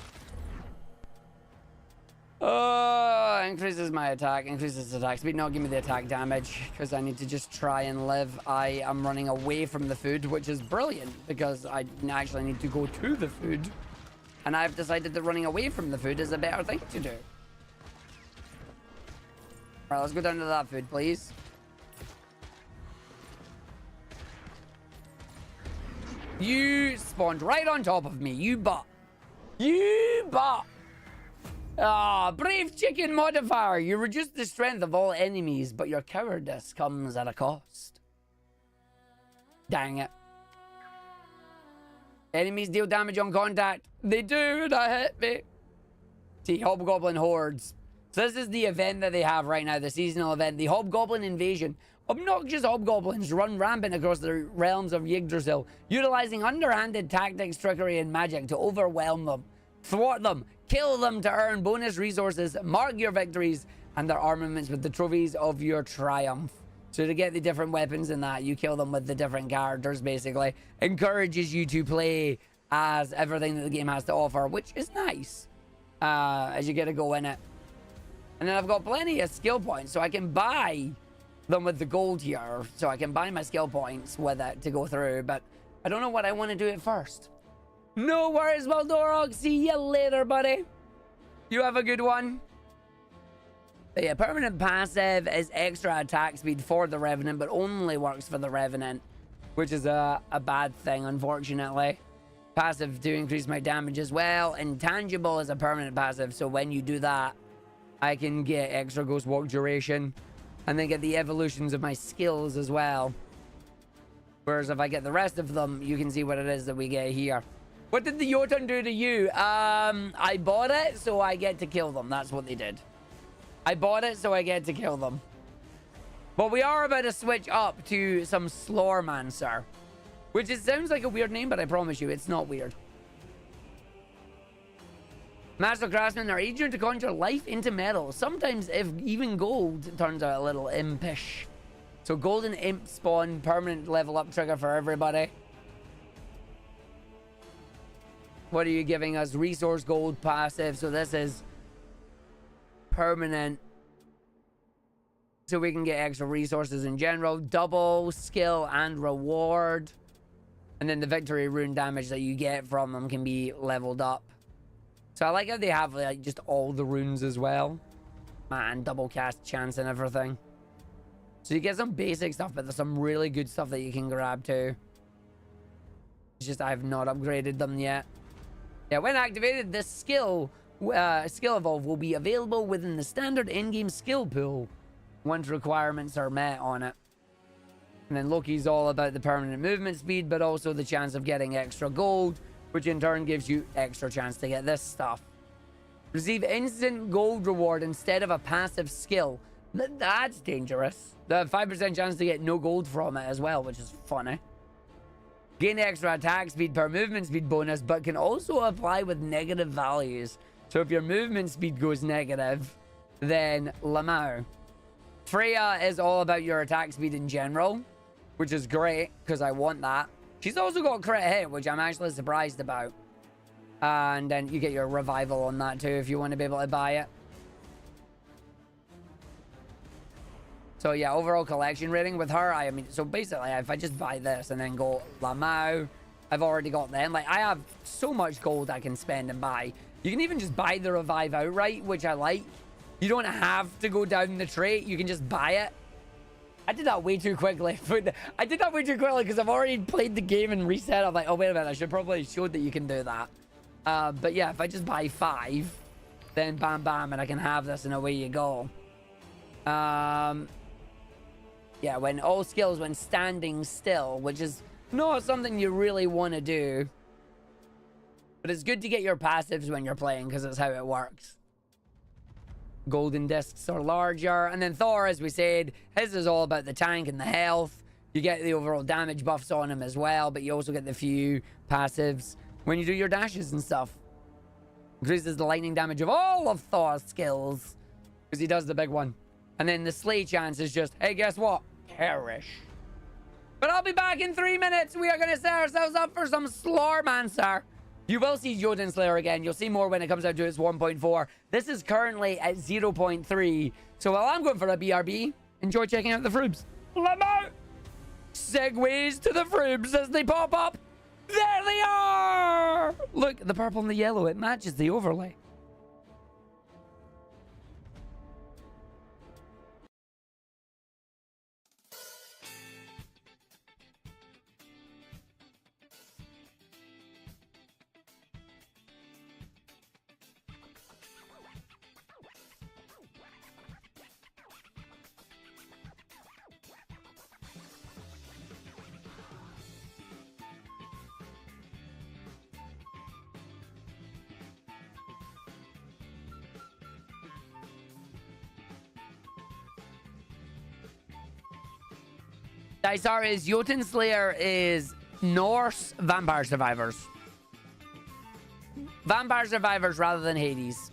Oh, increases my attack, increases attack speed. No, give me the attack damage, because I need to just try and live. I am running away from the food, which is brilliant, because I actually need to go to the food. And I've decided that running away from the food is a better thing to do. Alright, let's go down to that food, please. You spawned right on top of me, you butt. You butt. Ah, brave chicken modifier. You reduce the strength of all enemies, but your cowardice comes at a cost. Dang it. Enemies deal damage on contact. They do, and that hit me. See, Hobgoblin Hordes. So this is the event that they have right now, the seasonal event, the Hobgoblin Invasion. Obnoxious hobgoblins run rampant across the realms of Yggdrasil, utilizing underhanded tactics, trickery, and magic to overwhelm them, thwart them, kill them to earn bonus resources, mark your victories, and their armaments with the trophies of your triumph. So to get the different weapons and that, you kill them with the different characters, basically. Encourages you to play as everything that the game has to offer, which is nice, as you get to go in it. And then I've got plenty of skill points, so I can buy them with the gold here. So I can buy my skill points with it to go through, but I don't know what I want to do at first. No worries, Waldorog. See you later, buddy. You have a good one. But yeah, permanent passive is extra attack speed for the Revenant, but only works for the Revenant, which is a bad thing, unfortunately. Passive to increase my damage as well. Intangible is a permanent passive, so when you do that, I can get extra Ghost Walk duration and then get the evolutions of my skills as well. Whereas if I get the rest of them, you can see what it is that we get here. What did the Jotun do to you? I bought it, so I get to kill them. That's what they did. I bought it, so I get to kill them. But we are about to switch up to some Slormancer, which sounds like a weird name, but I promise you, it's not weird. Master Craftsmen are easier to conjure life into metal. Sometimes if even gold turns out a little impish. So golden imp spawn, permanent level up trigger for everybody. What are you giving us? Resource gold passive. So this is permanent. So we can get extra resources in general. Double skill and reward. And then the victory rune damage that you get from them can be leveled up. So I like how they have like just all the runes as well. Man, double cast chance and everything. So you get some basic stuff, but there's some really good stuff that you can grab too. It's just I have not upgraded them yet. Yeah, when activated, this skill evolve will be available within the standard in-game skill pool once requirements are met on it. And then Loki's all about the permanent movement speed, but also the chance of getting extra gold, which in turn gives you extra chance to get this stuff. Receive instant gold reward instead of a passive skill. That's dangerous. The 5% chance to get no gold from it as well, which is funny. Gain extra attack speed per movement speed bonus, but can also apply with negative values. So if your movement speed goes negative, then Lamau. Freya is all about your attack speed in general, which is great because I want that. She's also got crit hit, which I'm actually surprised about. And then you get your revival on that too if you want to be able to buy it. So yeah, overall collection rating with her, I mean, so basically if I just buy this and then go Lamau, I've already got them. Like I have so much gold I can spend and buy. You can even just buy the revive outright, which I like. You don't have to go down the trait, you can just buy it. I did that way too quickly. I did that way too quickly because I've already played the game and reset. I'm like, oh, wait a minute. I should probably show that you can do that. But yeah, if I just buy 5, then bam, bam, and I can have this and away you go. Yeah, when all skills when standing still, which is not something you really want to do. But it's good to get your passives when you're playing because that's how it works. Golden discs are larger. And then Thor, as we said, his is all about the tank and the health. You get the overall damage buffs on him as well, but you also get the few passives when you do your dashes and stuff. Increases the lightning damage of all of Thor's skills because he does the big one. And then the slay chance is just, hey, guess what? Perish. But I'll be back in 3 minutes. We are going to set ourselves up for some Slormancer. You will see Jotunnslayer again. You'll see more when it comes out to its 1.4. This is currently at 0.3. So while I'm going for a BRB, enjoy checking out the Froobs. Lamo! Segues to the Froobs as they pop up. There they are! Look, the purple and the yellow. It matches the overlay. Dysar is Jotunnslayer is Norse vampire survivors. Vampire survivors rather than Hades.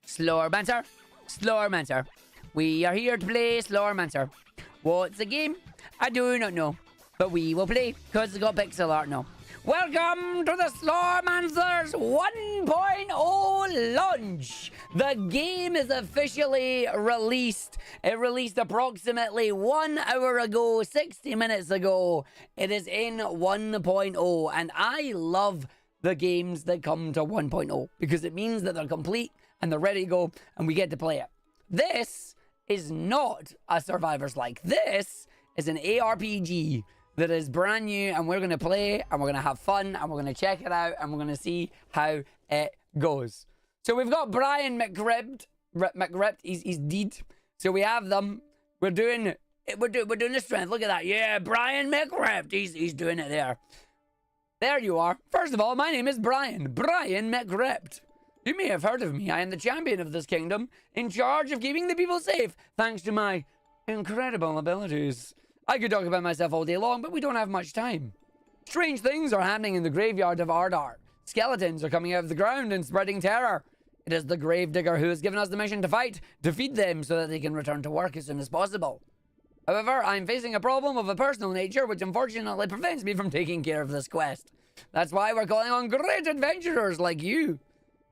Slormancer. Slormancer. We are here to play Slormancer. What's the game? I do not know. But we will play, because it's got pixel art now. Welcome to the Slormancer's 1.0 launch. The game is officially released. It released approximately 1 hour ago, 60 minutes ago. It is in 1.0, and I love the games that come to 1.0 because it means that they're complete and they're ready to go and we get to play it. This is not a Survivors like. This is an ARPG that is brand new, and we're going to play and we're going to have fun and we're going to check it out and we're going to see how it goes. So we've got Brian McRipped. He's dead. So we have them. We're doing the strength. Look at that. Yeah, Brian McRipped. He's doing it there. There you are. First of all, my name is Brian McRipped. You may have heard of me. I am the champion of this kingdom, in charge of keeping the people safe, thanks to my incredible abilities. I could talk about myself all day long, but we don't have much time. Strange things are happening in the graveyard of Ardar. Skeletons are coming out of the ground and spreading terror. It is the Gravedigger who has given us the mission to fight, defeat them so that they can return to work as soon as possible. However, I'm facing a problem of a personal nature which unfortunately prevents me from taking care of this quest. That's why we're calling on great adventurers like you.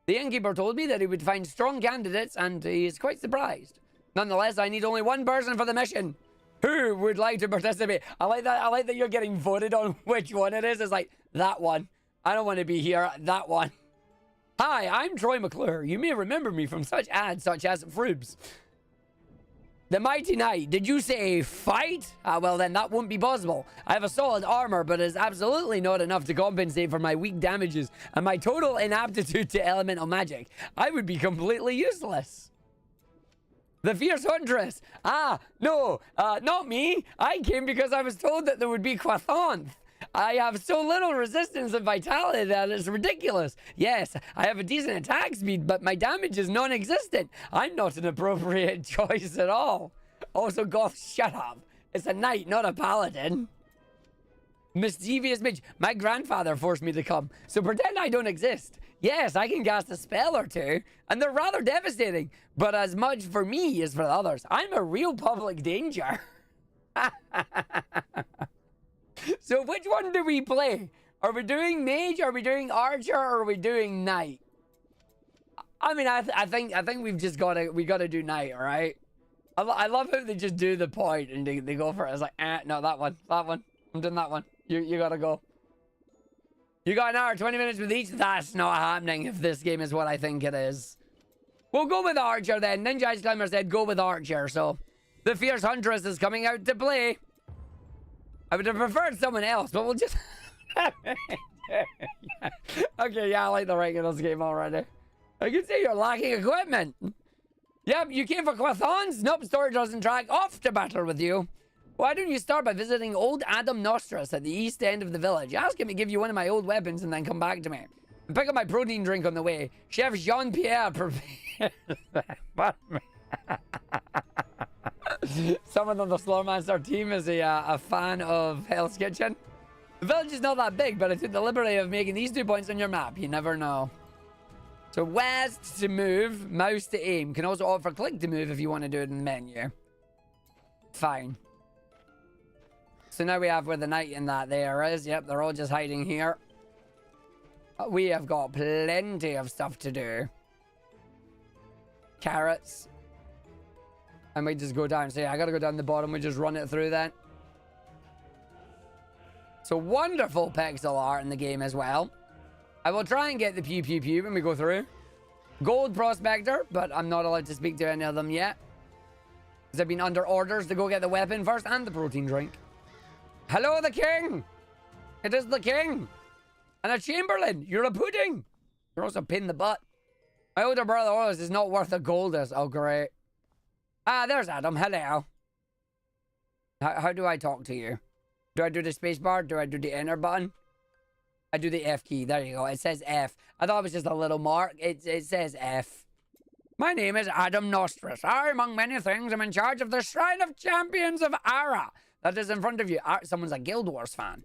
The innkeeper told me that he would find strong candidates, and he is quite surprised. Nonetheless, I need only one person for the mission. Who would like to participate? I like that you're getting voted on which one it is. It's like, that one. I don't want to be here. That one. Hi, I'm Troy McClure. You may remember me from such ads such as Froobs. The Mighty Knight, did you say fight? Well then, that won't be possible. I have a solid armor, but it's absolutely not enough to compensate for my weak damages and my total inaptitude to elemental magic. I would be completely useless. The Fierce Huntress. No, not me. I came because I was told that there would be Quathonth. I have so little resistance and vitality that it's ridiculous. Yes, I have a decent attack speed, but my damage is non-existent. I'm not an appropriate choice at all. Also, Goth, shut up. It's a knight, not a paladin. Mischievous bitch. My grandfather forced me to come, so pretend I don't exist. Yes, I can cast a spell or two, and they're rather devastating, but as much for me as for the others. I'm a real public danger. So which one do we play? Are we doing mage? Are we doing archer? Or are we doing knight? I mean, I think we've just gotta do knight, all right? I love how they just do the point and they go for it. It's like, no, that one. I'm doing that one. You gotta go. You got an hour, 20 minutes with each. That's not happening if this game is what I think it is. We'll go with archer then. Ninja Ice Climber said go with archer, so the Fierce Huntress is coming out to play. I would have preferred someone else, but we'll just... Okay, yeah, I like the ranking of this game already. I can see you're lacking equipment. Yep, you came for croissants? Nope, storage doesn't track. Off to battle with you. Why don't you start by visiting old Adam Nostris at the east end of the village? Ask him to give you one of my old weapons and then come back to me. And pick up my protein drink on the way. Chef Jean-Pierre prepared that. Someone on the Slormancer team is a fan of Hell's Kitchen. The village is not that big, but I took the liberty of making these 2 points on your map. You never know. So west to move, mouse to aim. Can also opt for click to move if you want to do it in the menu. Fine. So now we have where the knight and that there is. Yep, they're all just hiding here. We have got plenty of stuff to do. Carrots. I might just go down. So yeah, I gotta go down the bottom. We just run it through then. So wonderful pixel art in the game as well. I will try and get the pew pew pew when we go through. Gold prospector, but I'm not allowed to speak to any of them yet. Because I've been under orders to go get the weapon first and the protein drink. Hello, the king! It is the king! And a chamberlain! You're a pudding! You're also a pin in the butt. My older brother Oz is not worth the goldest. Oh, great. Ah, there's Adam. Hello. How do I talk to you? Do I do the space bar? Do I do the enter button? I do the F key. There you go. It says F. I thought it was just a little mark. It says F. My name is Adam Nostris. I, among many things, am in charge of the Shrine of Champions of Ara. That is in front of you. Someone's a Guild Wars fan.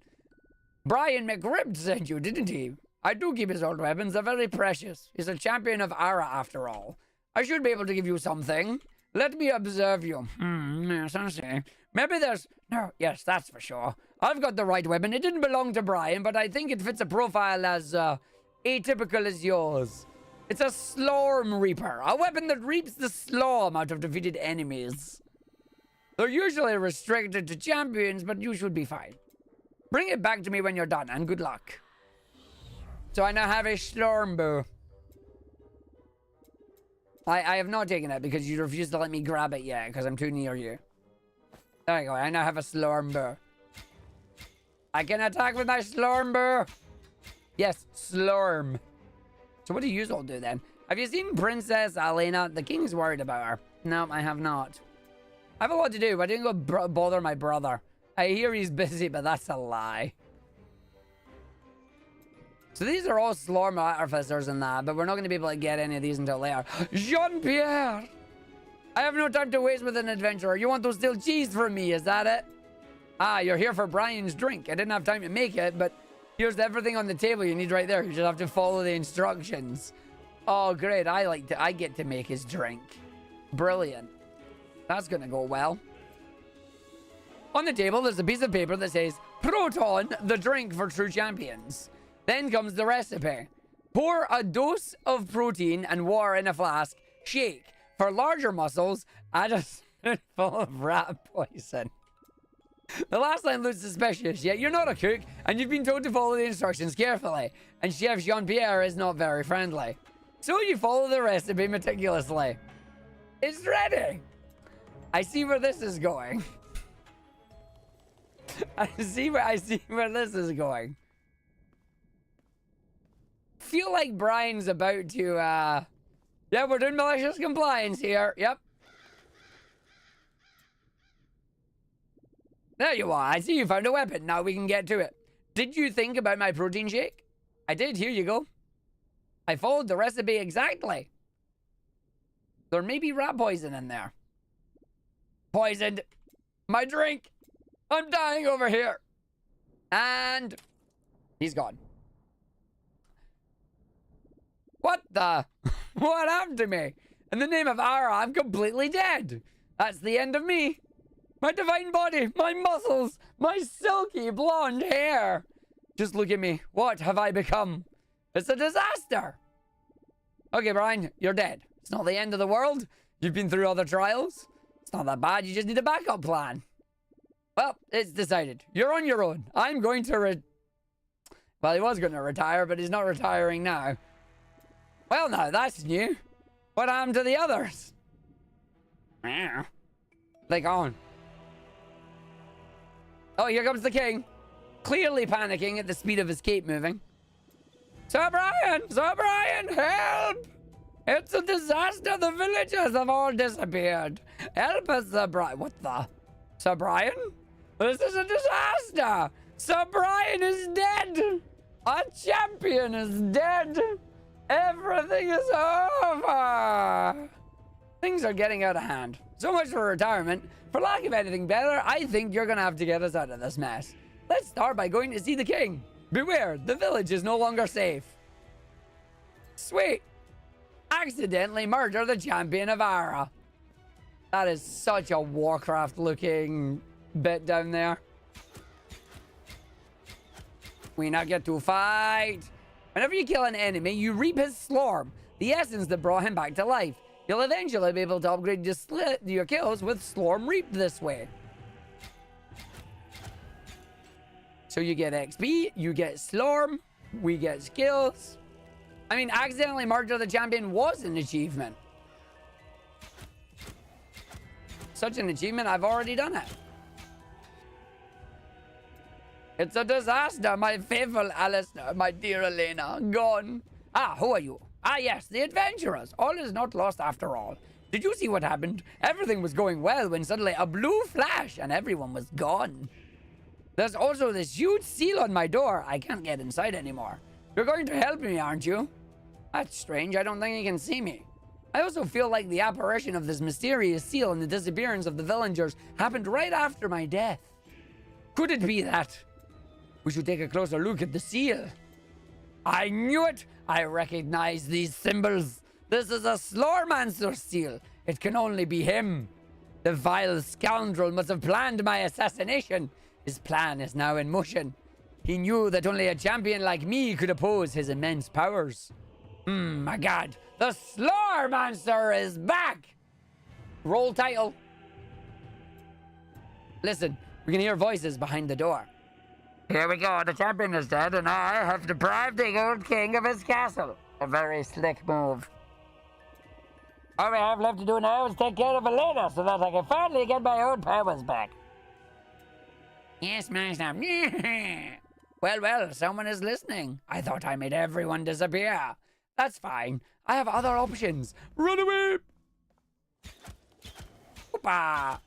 Brian McRib sent you, didn't he? I do keep his old weapons. They're very precious. He's a champion of Ara, after all. I should be able to give you something. Let me observe you. Yes, I see. Maybe there's... No, yes, that's for sure. I've got the right weapon. It didn't belong to Brian, but I think it fits a profile as, atypical as yours. It's a Slorm Reaper. A weapon that reaps the Slorm out of defeated enemies. They're usually restricted to champions, but you should be fine. Bring it back to me when you're done, and good luck. So I now have a Slorm bow. I have not taken it because you refused to let me grab it yet because I'm too near you. There you go. I now have a Slorm bow. I can attack with my Slorm bow. Yes, Slorm. So what do you all do then? Have you seen Princess Elena? The king's worried about her. No, I have not. I have a lot to do, but I didn't go bother my brother. I hear he's busy, but that's a lie. So these are all Slorm artificers and that, but we're not going to be able to get any of these until later. Jean-Pierre! I have no time to waste with an adventurer. You want those stale cheese from me, is that it? Ah, you're here for Brian's drink. I didn't have time to make it, but here's everything on the table you need right there. You just have to follow the instructions. Oh, great. I get to make his drink. Brilliant. That's going to go well. On the table, there's a piece of paper that says, Proton, the drink for true champions. Then comes the recipe. Pour a dose of protein and water in a flask. Shake. For larger muscles, add a spoonful of rat poison. The last line looks suspicious, yet you're not a cook, and you've been told to follow the instructions carefully, and Chef Jean-Pierre is not very friendly. So you follow the recipe meticulously. It's ready! I see where this is going. I see where this is going. Feel like Brian's about to, yeah, we're doing malicious compliance here. Yep. There you are. I see you found a weapon. Now we can get to it. Did you think about my protein shake? I did. Here you go. I followed the recipe exactly. There may be rat poison in there. Poisoned my drink. I'm dying over here. And he's gone. What the? What happened to me? In the name of Ara, I'm completely dead. That's the end of me. My divine body, my muscles, my silky blonde hair. Just look at me. What have I become? It's a disaster. Okay, Brian, you're dead. It's not the end of the world. You've been through other trials. It's not that bad. You just need a backup plan. Well, it's decided. You're on your own. I'm going to well, he was going to retire, but he's not retiring now. Well, now, that's new. What happened to the others? They're gone. Oh, here comes the king. Clearly panicking at the speed of his cape moving. Sir Brian, help! It's a disaster. The villagers have all disappeared. Help us, Sir Brian. What the? Sir Brian? This is a disaster. Sir Brian is dead. Our champion is dead. Everything is over. Things are getting out of hand. So much for retirement. For lack of anything better, I think you're going to have to get us out of this mess. Let's start by going to see the king. Beware, the village is no longer safe. Sweet. Accidentally murder the champion of Ara. That is such a Warcraft looking bit down there. We now get to fight. Whenever you kill an enemy, you reap his Slorm, the essence that brought him back to life. You'll eventually be able to upgrade your kills with Slorm reaped this way. So you get XP, you get Slorm, we get skills. I mean, accidentally murder the champion was an achievement. Such an achievement, I've already done it. It's a disaster, my faithful Alistair, my dear Elena, gone. Ah, who are you? Ah, yes, the adventurers. All is not lost after all. Did you see what happened? Everything was going well when suddenly a blue flash and everyone was gone. There's also this huge seal on my door. I can't get inside anymore. You're going to help me, aren't you? That's strange. I don't think he can see me. I also feel like the apparition of this mysterious seal and the disappearance of the villagers happened right after my death. Could it be that? We should take a closer look at the seal. I knew it! I recognize these symbols. This is a Slormancer seal. It can only be him. The vile scoundrel must have planned my assassination. His plan is now in motion. He knew that only a champion like me could oppose his immense powers. My god. The Slormancer is back! Roll title. Listen, we can hear voices behind the door. Here we go. The champion is dead, and I have deprived the old king of his castle. A very slick move. All we have left to do now is take care of Elena so that I can finally get my own powers back. Yes, master. Well, someone is listening. I thought I made everyone disappear. That's fine. I have other options. Run away! Hoopa!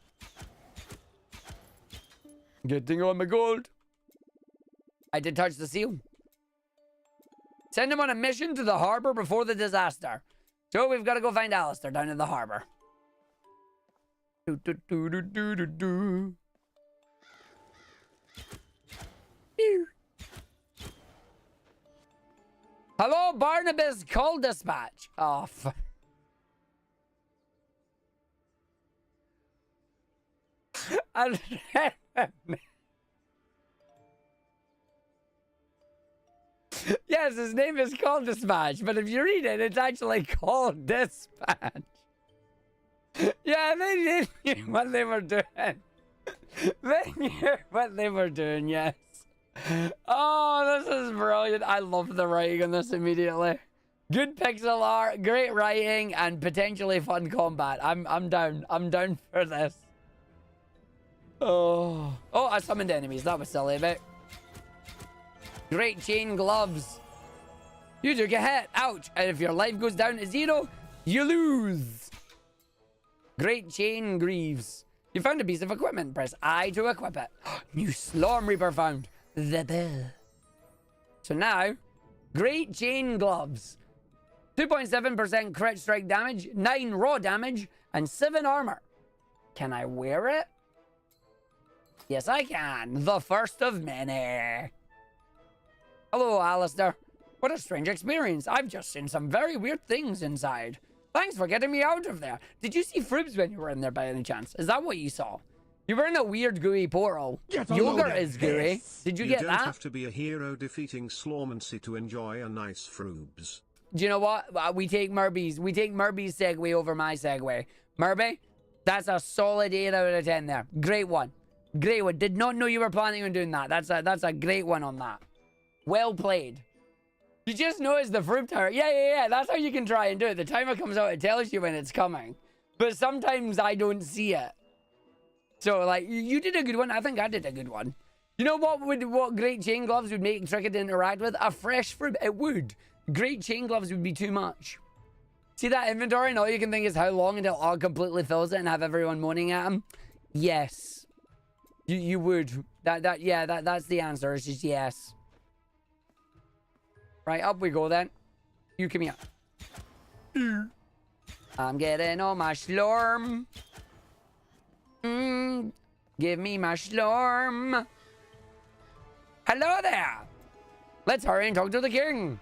Getting on my gold. I did touch the seal. Send him on a mission to the harbor before the disaster. So we've got to go find Alistair down in the harbor. Hello, Barnabas. Call dispatch. Oh, yes, his name is Call Dispatch, but if you read it, it's actually Call Dispatch. Yeah, they did hear what they were doing. They knew what they were doing, yes. Oh, this is brilliant. I love the writing on this immediately. Good pixel art, great writing, and potentially fun combat. I'm down. I'm down for this. Oh, I summoned enemies. That was silly, but great chain gloves. You took a hit. Ouch. And if your life goes down to 0, you lose. Great chain greaves. You found a piece of equipment. Press I to equip it. New Slorm Reaper found. The bell. So now, great chain gloves. 2.7% crit strike damage, 9 raw damage, and 7 armor. Can I wear it? Yes, I can. The first of many. Hello, Alistair. What a strange experience. I've just seen some very weird things inside. Thanks for getting me out of there. Did you see Frubs when you were in there by any chance? Is that what you saw? You were in a weird gooey portal. Yogurt is gooey. Did you get that? You don't have to be a hero defeating Slormancer to enjoy a nice Frubs. Do you know what? We take Murby's. We take Murby's segue over my segue. Murby, that's a solid 8 out of 10 there. Great one. Great one. Did not know you were planning on doing that. That's a great one on that. Well played. You just noticed the fruit tower. Yeah. That's how you can try and do it. The timer comes out, it tells you when it's coming. But sometimes I don't see it. So, like, you did a good one. I think I did a good one. You know what great chain gloves would make tricky to interact with? A fresh fruit. It would. Great chain gloves would be too much. See that inventory and all you can think is how long until all completely fills it and have everyone moaning at him? Yes. You would. That's the answer. It's just yes. Right, up we go then. You come here. I'm getting on my Slorm. Give me my Slorm. Hello there. Let's hurry and talk to the king.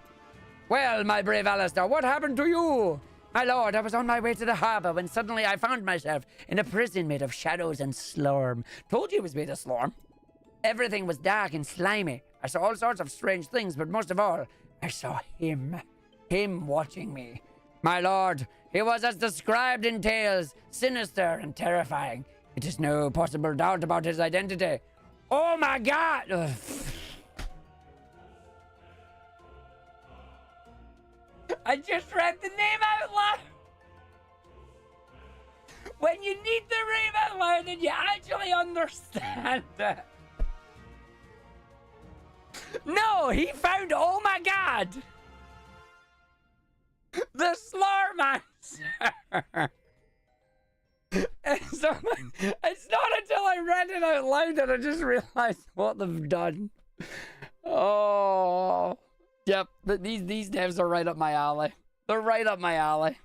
Well, my brave Alistair, what happened to you? My lord, I was on my way to the harbour when suddenly I found myself in a prison made of shadows and slorm. Told you it was made of slorm. Everything was dark and slimy. I saw all sorts of strange things, but most of all, I saw him. Him watching me. My lord, he was as described in tales, sinister and terrifying. It is no possible doubt about his identity. Oh my god! Ugh. I just read the name out loud. When you need the name out loud and you actually understand it. No, he found, oh my god, the Slormancer. It's not until I read it out loud that I just realized what they've done. Oh. Yep, these devs are right up my alley. They're right up my alley.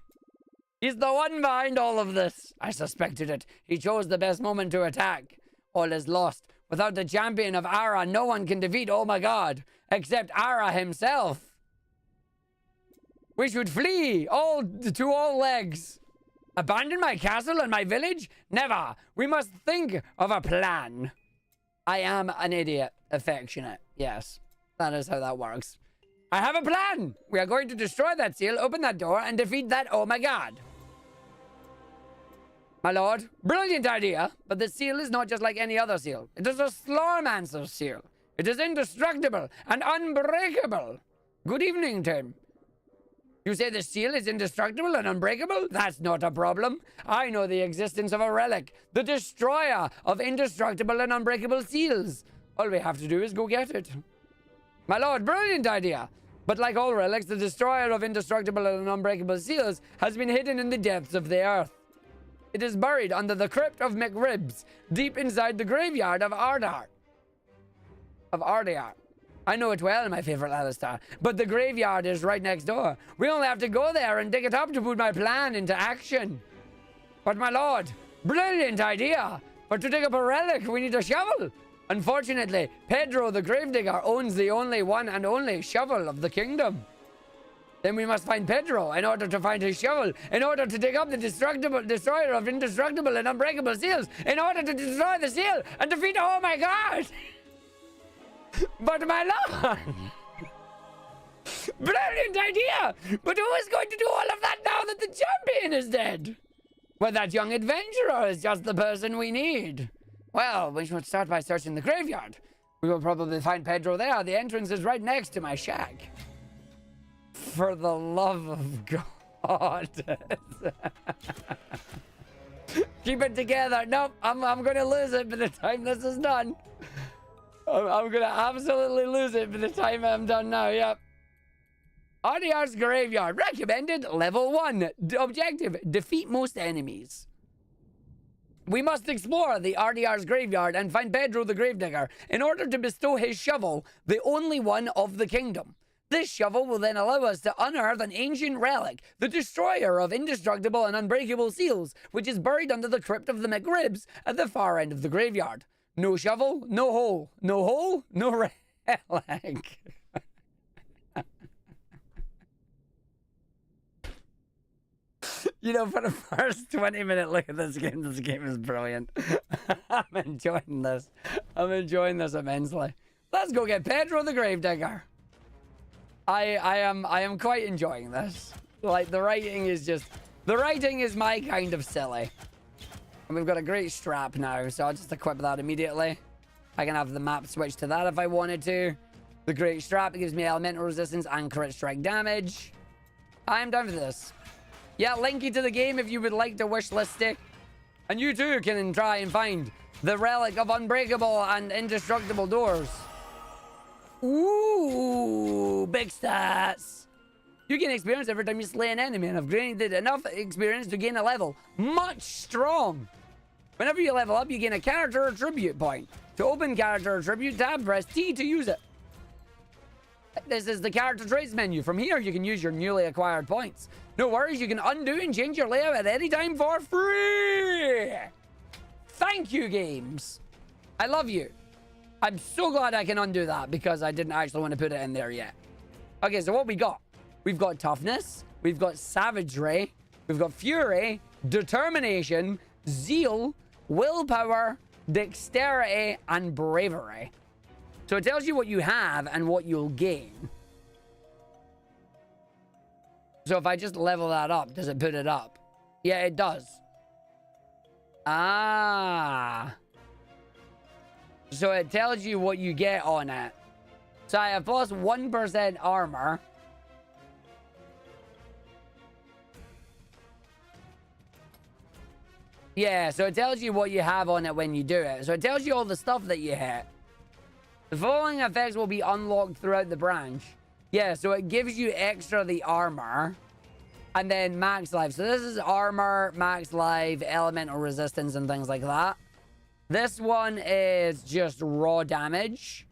He's the one behind all of this. I suspected it. He chose the best moment to attack. All is lost. Without the champion of Ara, no one can defeat Oh my god, except Ara himself. We should flee, to all legs. Abandon my castle and my village? Never. We must think of a plan. I am an idiot. Affectionate. Yes, that is how that works. I have a plan! We are going to destroy that seal, open that door, and defeat that oh my god. My lord, brilliant idea, but the seal is not just like any other seal. It is a Slormancer seal. It is indestructible and unbreakable. Good evening, Tim. You say the seal is indestructible and unbreakable? That's not a problem. I know the existence of a relic, the destroyer of indestructible and unbreakable seals. All we have to do is go get it. My lord, brilliant idea. But like all relics, the destroyer of indestructible and unbreakable seals has been hidden in the depths of the earth. It is buried under the crypt of McRibs, deep inside the graveyard of Ardiar. I know it well, my favorite Alistair, but the graveyard is right next door. We only have to go there and dig it up to put my plan into action. But my lord, brilliant idea. But to dig up a relic, we need a shovel. Unfortunately, Pedro the Gravedigger owns the only one and only shovel of the kingdom. Then we must find Pedro in order to find his shovel, in order to dig up the destroyer of indestructible and unbreakable seals, in order to destroy the seal and defeat oh my god! But my lord! Brilliant idea! But who is going to do all of that now that the champion is dead? Well, that young adventurer is just the person we need. Well, we should start by searching the graveyard. We will probably find Pedro there. The entrance is right next to my shack. For the love of God. Keep it together. Nope, I'm going to lose it by the time this is done. I'm going to absolutely lose it by the time I'm done now, yep. Ardiar's Graveyard. Recommended level 1. Objective, defeat most enemies. We must explore the Ardiar's Graveyard and find Pedro the Gravedigger in order to bestow his shovel, the only one of the kingdom. This shovel will then allow us to unearth an ancient relic, the destroyer of indestructible and unbreakable seals, which is buried under the crypt of the McRibs at the far end of the graveyard. No shovel, no hole. No hole, no relic. You know, for the first 20-minute look at this game is brilliant. I'm enjoying this. I'm enjoying this immensely. Let's go get Pedro the Gravedigger. I am quite enjoying this. Like, the writing is my kind of silly. And we've got a great strap now, so I'll just equip that immediately. I can have the map switch to that if I wanted to. The great strap gives me elemental resistance and crit strike damage. I'm done for this. Yeah, link you to the game if you would like to wishlist it. And you too can try and find The relic of unbreakable and indestructible doors. Ooh, big stats. You gain experience every time you slay an enemy and have gained enough experience to gain a level. Much strong. Whenever you level up, you gain a character attribute point. To open character attribute tab, press T to use it. This is the character traits menu. From here, you can use your newly acquired points. No worries, you can undo and change your layout at any time for free. Thank you, games. I love you. I'm so glad I can undo that because I didn't actually want to put it in there yet. Okay, so what we got? We've got toughness. We've got savagery. We've got fury, determination, zeal, willpower, dexterity, and bravery. So it tells you what you have and what you'll gain. So if I just level that up, does it put it up? Yeah, it does. Ah. So it tells you what you get on it. So I have plus 1% armor. Yeah, so it tells you what you have on it when you do it. So it tells you all the stuff that you hit. The following effects will be unlocked throughout the branch. Yeah, so it gives you extra the armor. And then max life. So this is armor, max life, elemental resistance, and things like that. This one is just raw damage.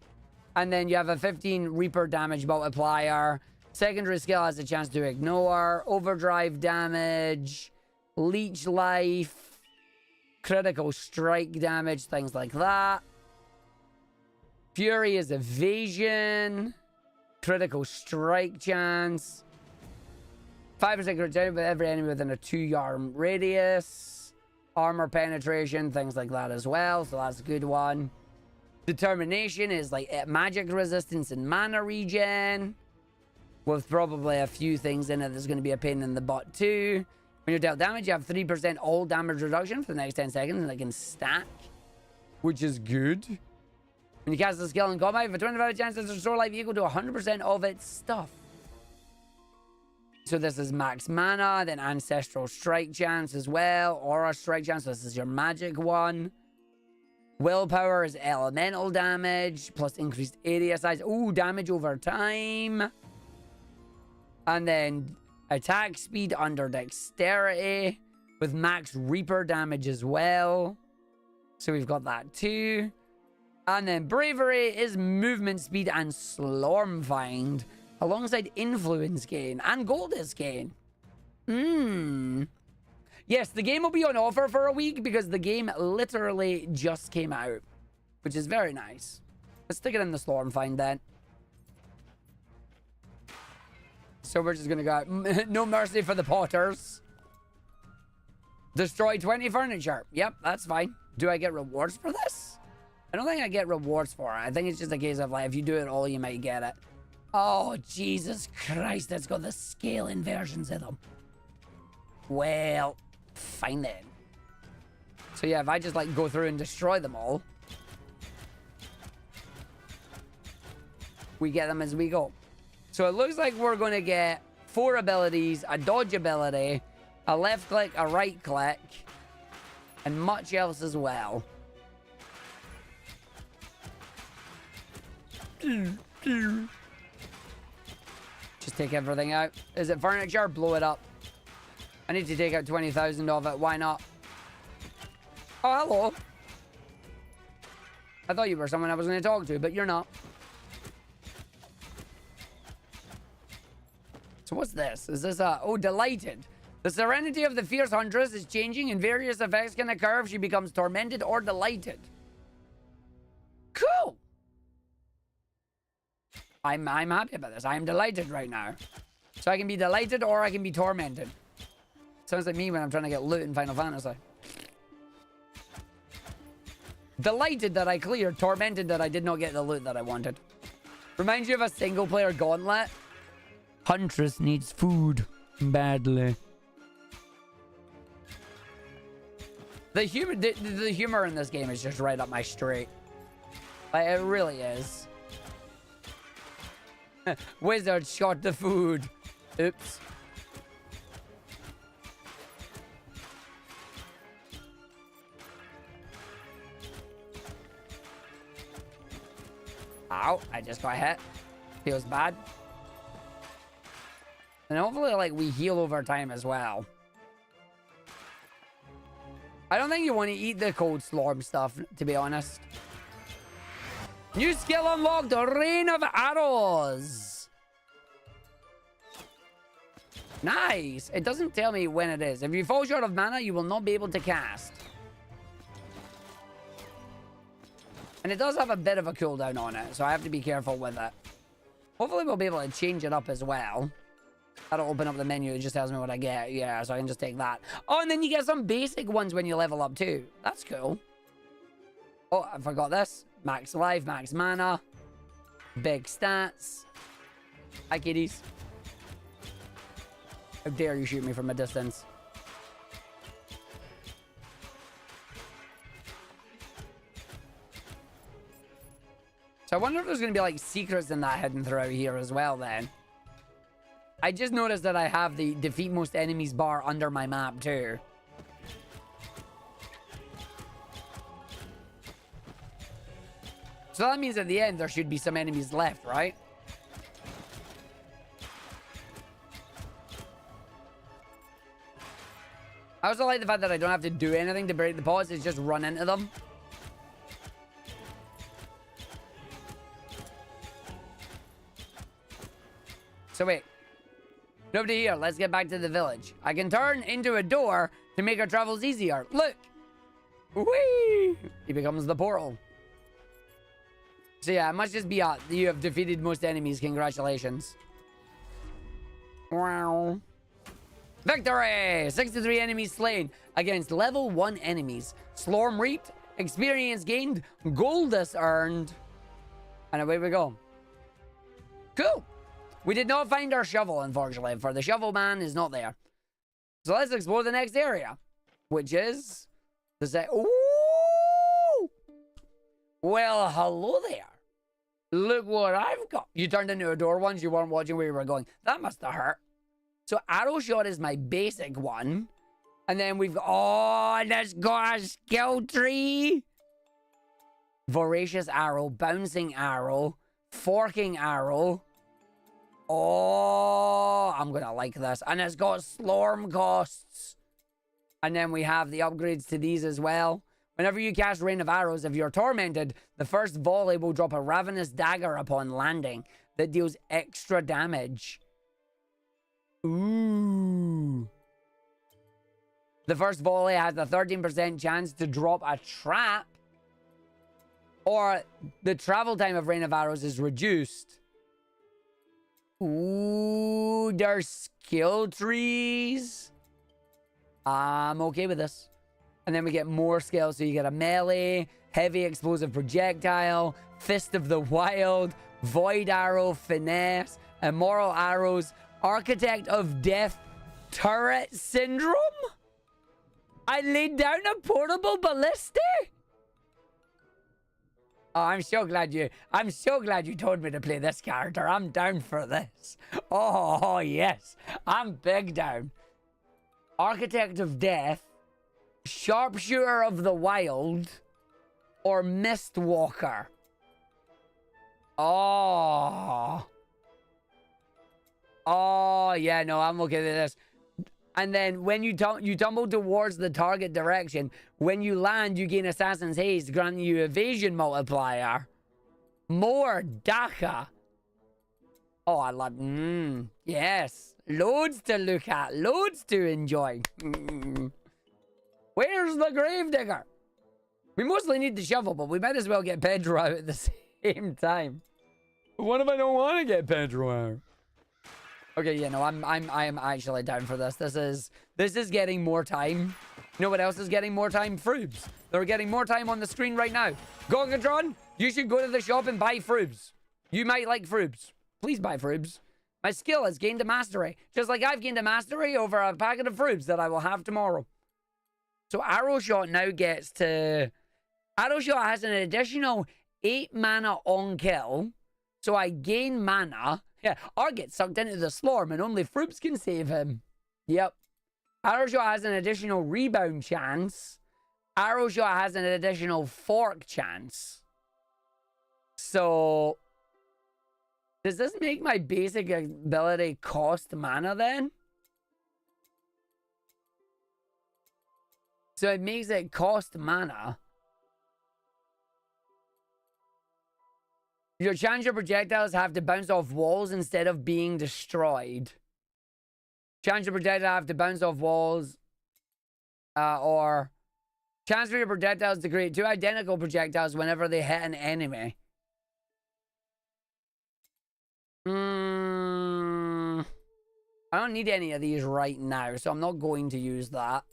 And then you have a 15 Reaper damage multiplier. Secondary skill has a chance to ignore. Overdrive damage. Leech life. Critical strike damage. Things like that. Fury is evasion. Critical strike chance. 5% critical with every enemy within a 2-yard radius. Armor penetration, things like that as well. So that's a good one. Determination is like magic resistance and mana regen. With probably a few things in it that's going to be a pain in the butt too. When you're dealt damage, you have 3% all damage reduction for the next 10 seconds. And it can stack. Which is good. When you cast a skill in combat, you have a 25% chance to restore life equal to 100% of its stuff. So this is max mana, then ancestral strike chance as well, aura strike chance. So this is your magic one. Willpower is elemental damage, plus increased area size. Ooh, damage over time. And then attack speed under dexterity, with max Reaper damage as well. So we've got that too. And then bravery is movement speed and Slorm find, alongside influence gain and Goldis gain. Yes, the game will be on offer for a week because the game literally just came out, which is very nice. Let's stick it in the Slorm find then. So we're just gonna go no mercy for the potters. Destroy 20 furniture. Yep, that's fine. Do I get rewards for this? I don't think I get rewards for it. I think it's just a case of like, if you do it all, you might get it. Oh, Jesus Christ, it's got the scale inversions in them. Well, fine then. So yeah, if I just like go through and destroy them all, we get them as we go. So it looks like we're going to get 4 abilities, a dodge ability, a left click, a right click, and much else as well. Just take everything out. Is it furniture? Blow it up. I need to take out 20,000 of it. Why not? Oh, hello. I thought you were someone I was going to talk to, but you're not. So what's this? Is this a... Oh, delighted. The serenity of the fierce huntress is changing and various effects can occur if she becomes tormented or delighted. Cool. I'm happy about this. I am delighted right now. So I can be delighted or I can be tormented. Sounds like me when I'm trying to get loot in Final Fantasy. Delighted that I cleared. Tormented that I did not get the loot that I wanted. Reminds you of a single player gauntlet. Huntress needs food badly. The humor in this game is just right up my street. Like, it really is. Wizard shot the food. Oops. Ow, I just got hit. Feels bad. And hopefully, like, we heal over time as well. I don't think you want to eat the cold slorm stuff, to be honest. New skill unlocked, Rain of Arrows. Nice. It doesn't tell me when it is. If you fall short of mana, you will not be able to cast. And it does have a bit of a cooldown on it, so I have to be careful with it. Hopefully we'll be able to change it up as well. That'll open up the menu. It just tells me what I get. Yeah, so I can just take that. Oh, and then you get some basic ones when you level up too. That's cool. Oh, I forgot this. Max life, max mana. Big stats. Hi, kitties. How dare you shoot me from a distance. So I wonder if there's going to be like secrets in that hidden throughout here as well then. I just noticed that I have the defeat most enemies bar under my map too. So that means at the end there should be some enemies left, right? I also like the fact that I don't have to do anything to break the pods, it's just run into them. So wait. Nobody here. Let's get back to the village. I can turn into a door to make our travels easier. Look. Whee! He becomes the portal. So yeah, it must just be you have defeated most enemies. Congratulations. Wow. Victory! 63 enemies slain against level 1 enemies. Slorm reaped. Experience gained. Goldus earned. And away we go. Cool. We did not find our shovel, unfortunately, for the shovel man is not there. So let's explore the next area, which is ooh! Well, hello there. Look what I've got. You turned into a door once. You weren't watching where you were going. That must have hurt. So arrow shot is my basic one. And then we've got, oh, let's got a skill tree. Voracious arrow, bouncing arrow, forking arrow. Oh, I'm gonna like this. And it's got Slorm costs. And then we have the upgrades to these as well. Whenever you cast Rain of Arrows, if you're tormented, the first volley will drop a ravenous dagger upon landing that deals extra damage. Ooh. The first volley has a 13% chance to drop a trap. Or the travel time of Rain of Arrows is reduced. Ooh, there's skill trees. I'm okay with this. And then we get more skills. So you get a melee, heavy explosive projectile, Fist of the Wild, Void Arrow, Finesse, Immoral Arrows, Architect of Death, Turret Syndrome? I laid down a portable ballista? Oh, I'm so glad you told me to play this character. I'm down for this. Oh, yes. I'm big down. Architect of Death, Sharpshooter of the Wild, or Mistwalker. Oh. Oh, yeah, no, I'm okay with this. And then when you tumble towards the target direction, when you land, you gain Assassin's Haste, granting you evasion multiplier. More Daka. Oh, I love... yes. Loads to look at. Loads to enjoy. Where's the Gravedigger? We mostly need the shovel, but we might as well get Pedro out at the same time. What if I don't want to get Pedro out? Okay, yeah, no, I'm actually down for this. This is getting more time. You know what else is getting more time? Frubes. They're getting more time on the screen right now. Gongatron, you should go to the shop and buy Frubes. You might like Frubes. Please buy Frubes. My skill has gained a mastery. Just like I've gained a mastery over a packet of Frubes that I will have tomorrow. So Arrow Shot now gets to... Arrow Shot has an additional 8 mana on kill. So I gain mana... Yeah, Argick sucked into the Slorm and only Froops can save him. Yep. Arrow Shot has an additional rebound chance. Arrow Shot has an additional fork chance. So, does this make my basic ability cost mana then? So it makes it cost mana. Your challenger projectiles have to bounce off walls instead of being destroyed. Challenger projectiles have to bounce off walls. Or chance for your projectiles to create 2 identical projectiles whenever they hit an enemy. I don't need any of these right now, so I'm not going to use that.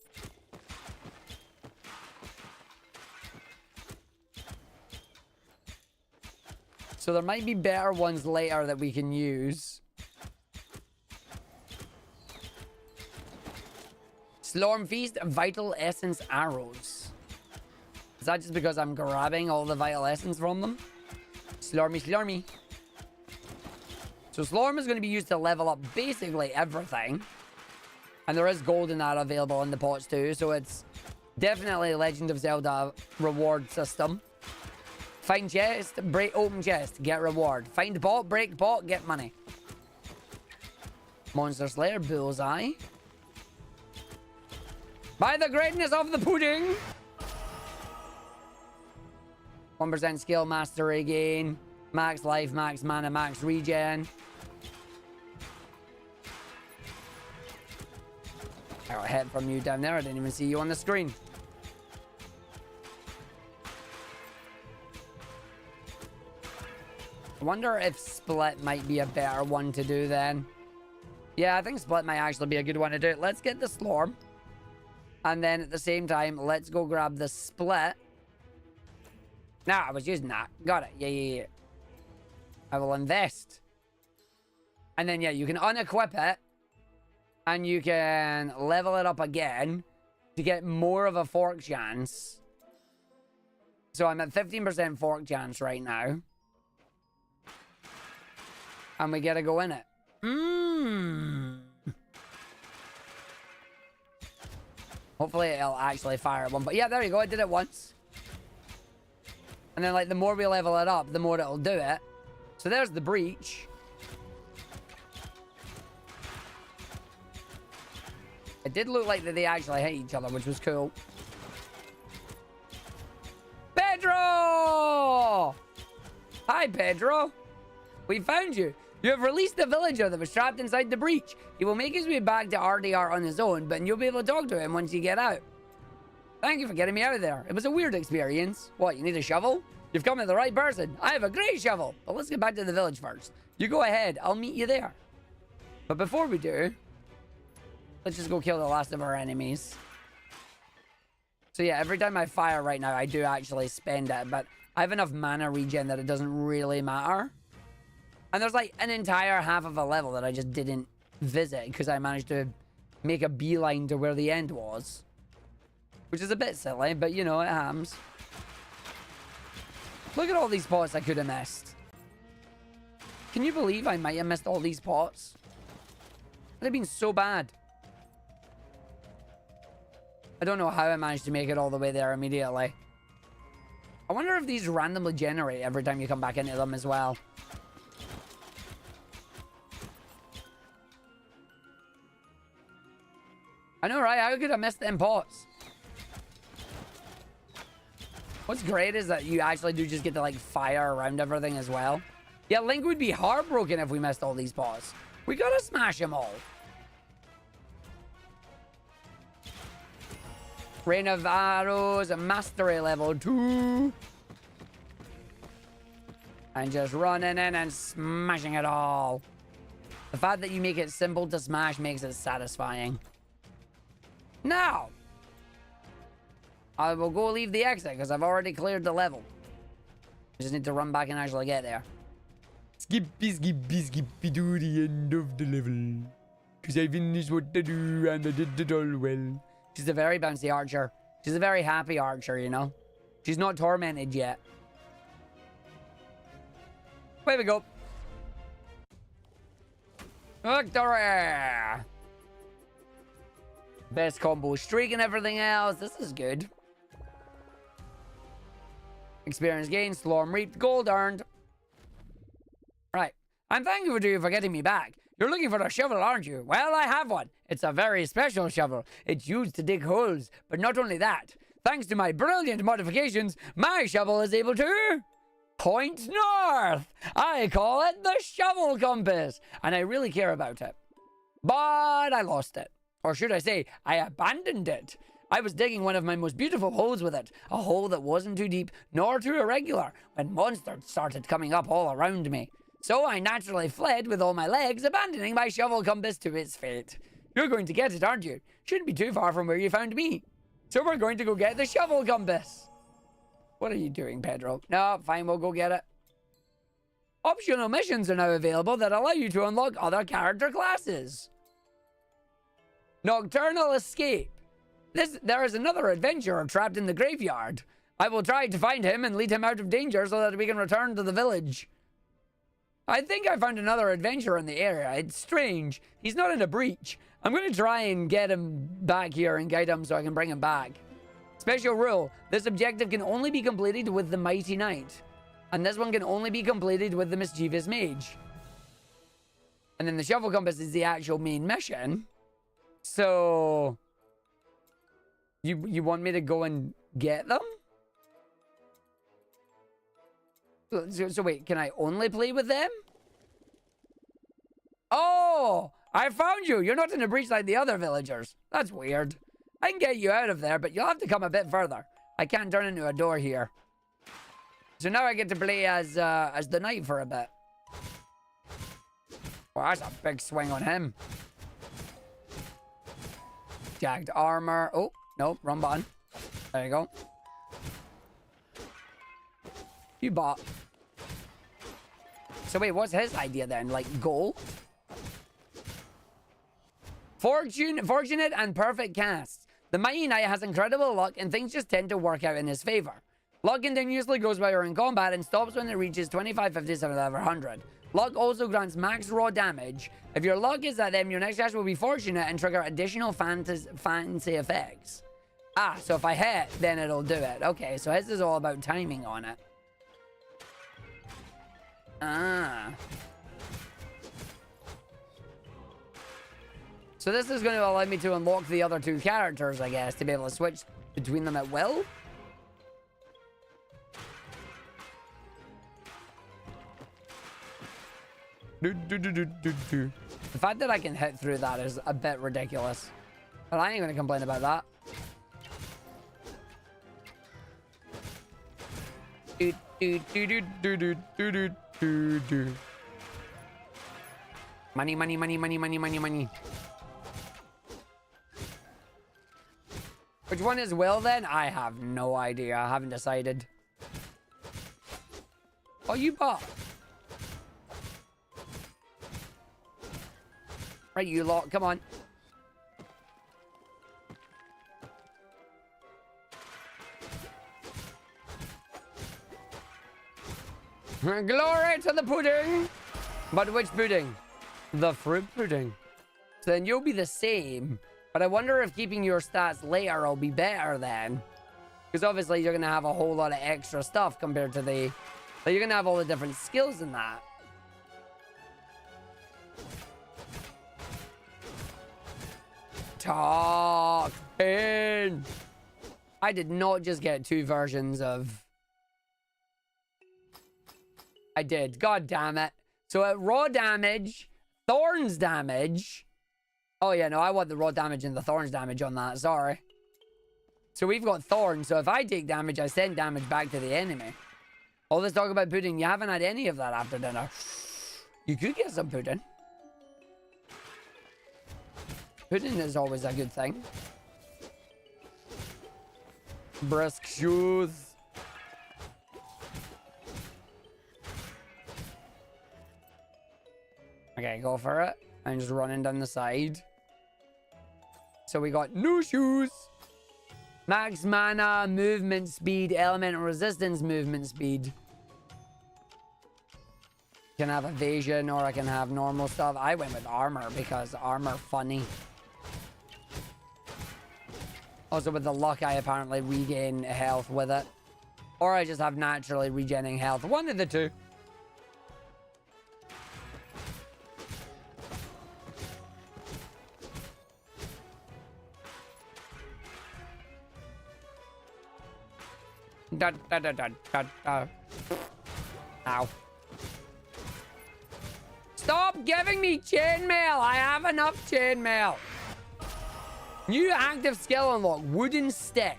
So there might be better ones later that we can use. Slorm Feast, Vital Essence Arrows. Is that just because I'm grabbing all the Vital Essence from them? Slormy, Slormy. So Slorm is going to be used to level up basically everything. And there is gold in that available in the pots too. So it's definitely a Legend of Zelda reward system. Find chest, break open chest, get reward. Find pot, break pot, get money. Monster Slayer, bullseye. By the greatness of the pudding. 1% skill mastery gain. Max life, max mana, max regen. I got a hit from you down there. I didn't even see you on the screen. I wonder if split might be a better one to do then. Yeah, I think split might actually be a good one to do. Let's get the Slorm. And then at the same time, let's go grab the split. Nah, I was using that. Got it. Yeah. I will invest. And then, yeah, you can unequip it. And you can level it up again to get more of a fork chance. So I'm at 15% fork chance right now. And we gotta go in it. Hopefully it'll actually fire one. But yeah, there you go. I did it once. And then, like, the more we level it up, the more it'll do it. So there's the breach. It did look like that they actually hit each other, which was cool. Pedro! Hi, Pedro. We found you. You have released the villager that was trapped inside the breach. He will make his way back to RDR on his own, but you'll be able to talk to him once you get out. Thank you for getting me out of there. It was a weird experience. What, you need a shovel? You've come to the right person. I have a great shovel. But let's get back to the village first. You go ahead. I'll meet you there. But before we do, let's just go kill the last of our enemies. So yeah, every time I fire right now, I do actually spend it. But I have enough mana regen that it doesn't really matter. And there's like an entire half of a level that I just didn't visit because I managed to make a beeline to where the end was. Which is a bit silly, but you know, it happens. Look at all these pots I could have missed. Can you believe I might have missed all these pots? They've been so bad. I don't know how I managed to make it all the way there immediately. I wonder if these randomly generate every time you come back into them as well. I know, right? How could I miss them pots? What's great is that you actually do just get to, like, fire around everything as well. Yeah, Link would be heartbroken if we missed all these pots. We gotta smash them all. Rain of Arrows, Mastery level 2. And just running in and smashing it all. The fact that you make it simple to smash makes it satisfying. Now, I will go leave the exit because I've already cleared the level. I just need to run back and actually get there. Skippy to the end of the level. Because I finished what to do and I did it all well. She's a very bouncy archer. She's a very happy archer, you know. She's not tormented yet. Way we go. Victory! Best combo streak and everything else. This is good. Experience gained, Slorm reaped, gold earned. Right. I'm thankful to you for getting me back. You're looking for a shovel, aren't you? Well, I have one. It's a very special shovel. It's used to dig holes. But not only that, thanks to my brilliant modifications, my shovel is able to point north. I call it the shovel compass, and I really care about it. But I lost it. Or should I say, I abandoned it. I was digging one of my most beautiful holes with it, a hole that wasn't too deep nor too irregular, when monsters started coming up all around me. So I naturally fled with all my legs, abandoning my shovel compass to its fate. You're going to get it, aren't you? Shouldn't be too far from where you found me. So we're going to go get the shovel compass. What are you doing, Pedro? No, fine, we'll go get it. Optional missions are now available that allow you to unlock other character classes. Nocturnal Escape. There is another adventurer trapped in the graveyard. I will try to find him and lead him out of danger so that we can return to the village. I think I found another adventurer in the area. It's strange. He's not in a breach. I'm going to try and get him back here and guide him so I can bring him back. Special rule. This objective can only be completed with the Mighty Knight. And this one can only be completed with the Mischievous Mage. And then the Shovel Compass is the actual main mission. So... You want me to go and get them? So wait, can I only play with them? Oh! I found you! You're not in a breach like the other villagers. That's weird. I can get you out of there, but you'll have to come a bit further. I can't turn into a door here. So now I get to play as the knight for a bit. Well, that's a big swing on him. Jagged armor. Oh, no, wrong button. There you go. You bought. So wait, what's his idea then? Like gold? Fortunate and perfect casts. The Mighty Knight has incredible luck and things just tend to work out in his favor. Luck continuously goes while you're in combat and stops when it reaches 25, 50, 75, or 100. Luck also grants max raw damage. If your luck is at them, your next cast will be fortunate and trigger additional fancy effects. Ah, so if I hit, then it'll do it. Okay, so his is all about timing on it. Ah. So this is going to allow me to unlock the other two characters, I guess, to be able to switch between them at will. The fact that I can hit through that is a bit ridiculous. But I ain't going to complain about that. Money, money, money, money, money, money, money. Which one is Will then? I have no idea. I haven't decided. Oh, you bought. Right, you lot. Come on. Glory to the pudding! But which pudding? The fruit pudding. So then you'll be the same. But I wonder if keeping your stats later will be better then. Because obviously you're going to have a whole lot of extra stuff compared to the... Like you're going to have all the different skills in that. Talk in. I did not just get two versions of... I did. God damn it. So at raw damage, thorns damage. Oh yeah, no, I want the raw damage and the thorns damage on that. Sorry. So we've got thorns. So if I take damage, I send damage back to the enemy. All this talk about pudding, you haven't had any of that after dinner. You could get some pudding. Pudding is always a good thing. Brisk shoes. Okay, go for it. I'm just running down the side. So we got new shoes. Max mana, movement speed, elemental resistance, movement speed. Can have evasion or I can have normal stuff. I went with armor because armor funny. Also with the luck, I apparently regain health with it. Or I just have naturally regenerating health. One of the two. Da, da, da, da, da, da. Ow. Stop giving me chainmail! I have enough chainmail. New active skill unlock. Wooden stick.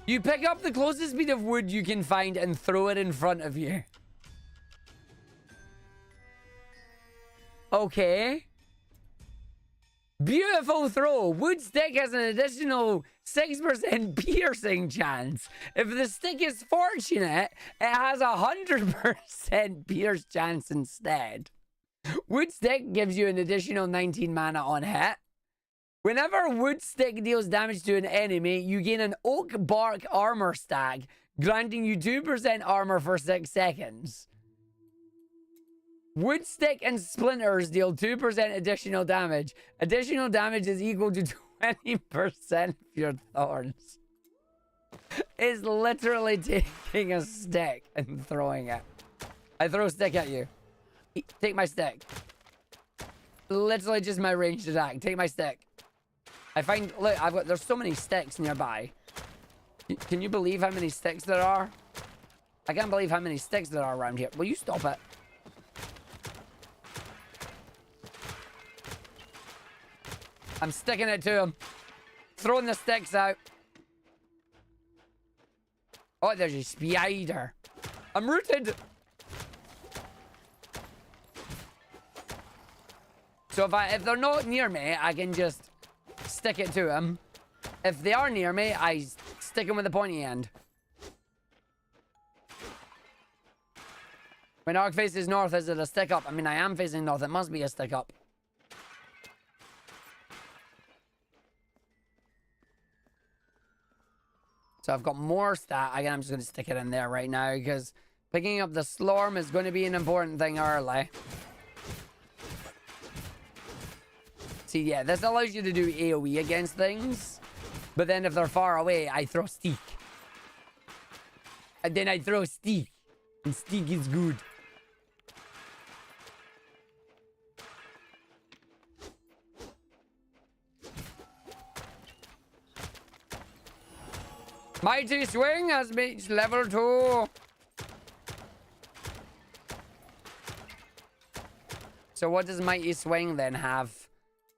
You pick up the closest bit of wood you can find and throw it in front of you. Okay. Beautiful throw. Wood stick has an additional 6% piercing chance. If the stick is fortunate, it has a 100% pierce chance instead. Wood stick gives you an additional 19 mana on hit. Whenever wood stick deals damage to an enemy, you gain an oak bark armor stack, granting you 2% armor for 6 seconds. Wood stick and splinters deal 2% additional damage. Additional damage is equal to 20% of your thorns. It's literally taking a stick and throwing it. I throw a stick at you. Take my stick. Literally just my ranged attack. Take my stick. I find, look, there's so many sticks nearby. Can you believe how many sticks there are? I can't believe how many sticks there are around here. Will you stop it? I'm sticking it to him. Throwing the sticks out. Oh, there's a spider. I'm rooted. So if they're not near me, I can just stick it to him. If they are near me, I stick him with the pointy end. When Ark faces north, is it a stick up? I mean, I am facing north. It must be a stick up. So I've got more stat. Again, I'm just going to stick it in there right now because picking up the Slorm is going to be an important thing early. See, yeah, this allows you to do AoE against things. But then if they're far away, I throw Steak. And then I throw Steak. And Steak is good. Mighty Swing has reached level 2. So what does Mighty Swing then have?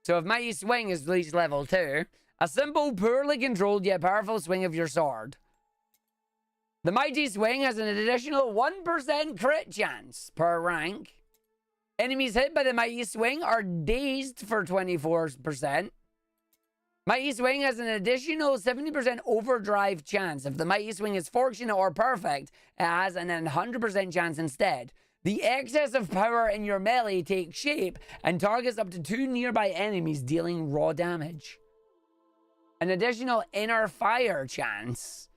So if Mighty Swing is reached level 2, a simple, poorly controlled yet powerful swing of your sword. The Mighty Swing has an additional 1% crit chance per rank. Enemies hit by the Mighty Swing are dazed for 24%. Mighty Swing has an additional 70% overdrive chance. If the Mighty Swing is fortunate or perfect, it has an 100% chance instead. The excess of power in your melee takes shape and targets up to 2 nearby enemies, dealing raw damage. An additional inner fire chance.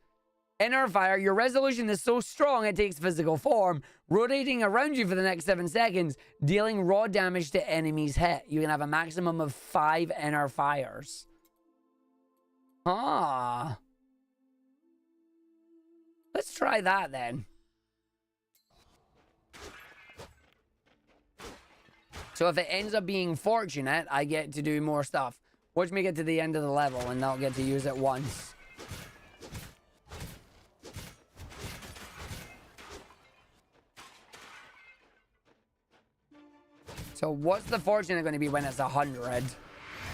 Inner fire, your resolution is so strong it takes physical form, rotating around you for the next 7 seconds, dealing raw damage to enemies hit. You can have a maximum of 5 inner fires. Ah. Let's try that then. So if it ends up being fortunate, I get to do more stuff. Watch me get to the end of the level and I'll get to use it once. So what's the fortunate going to be when it's 100?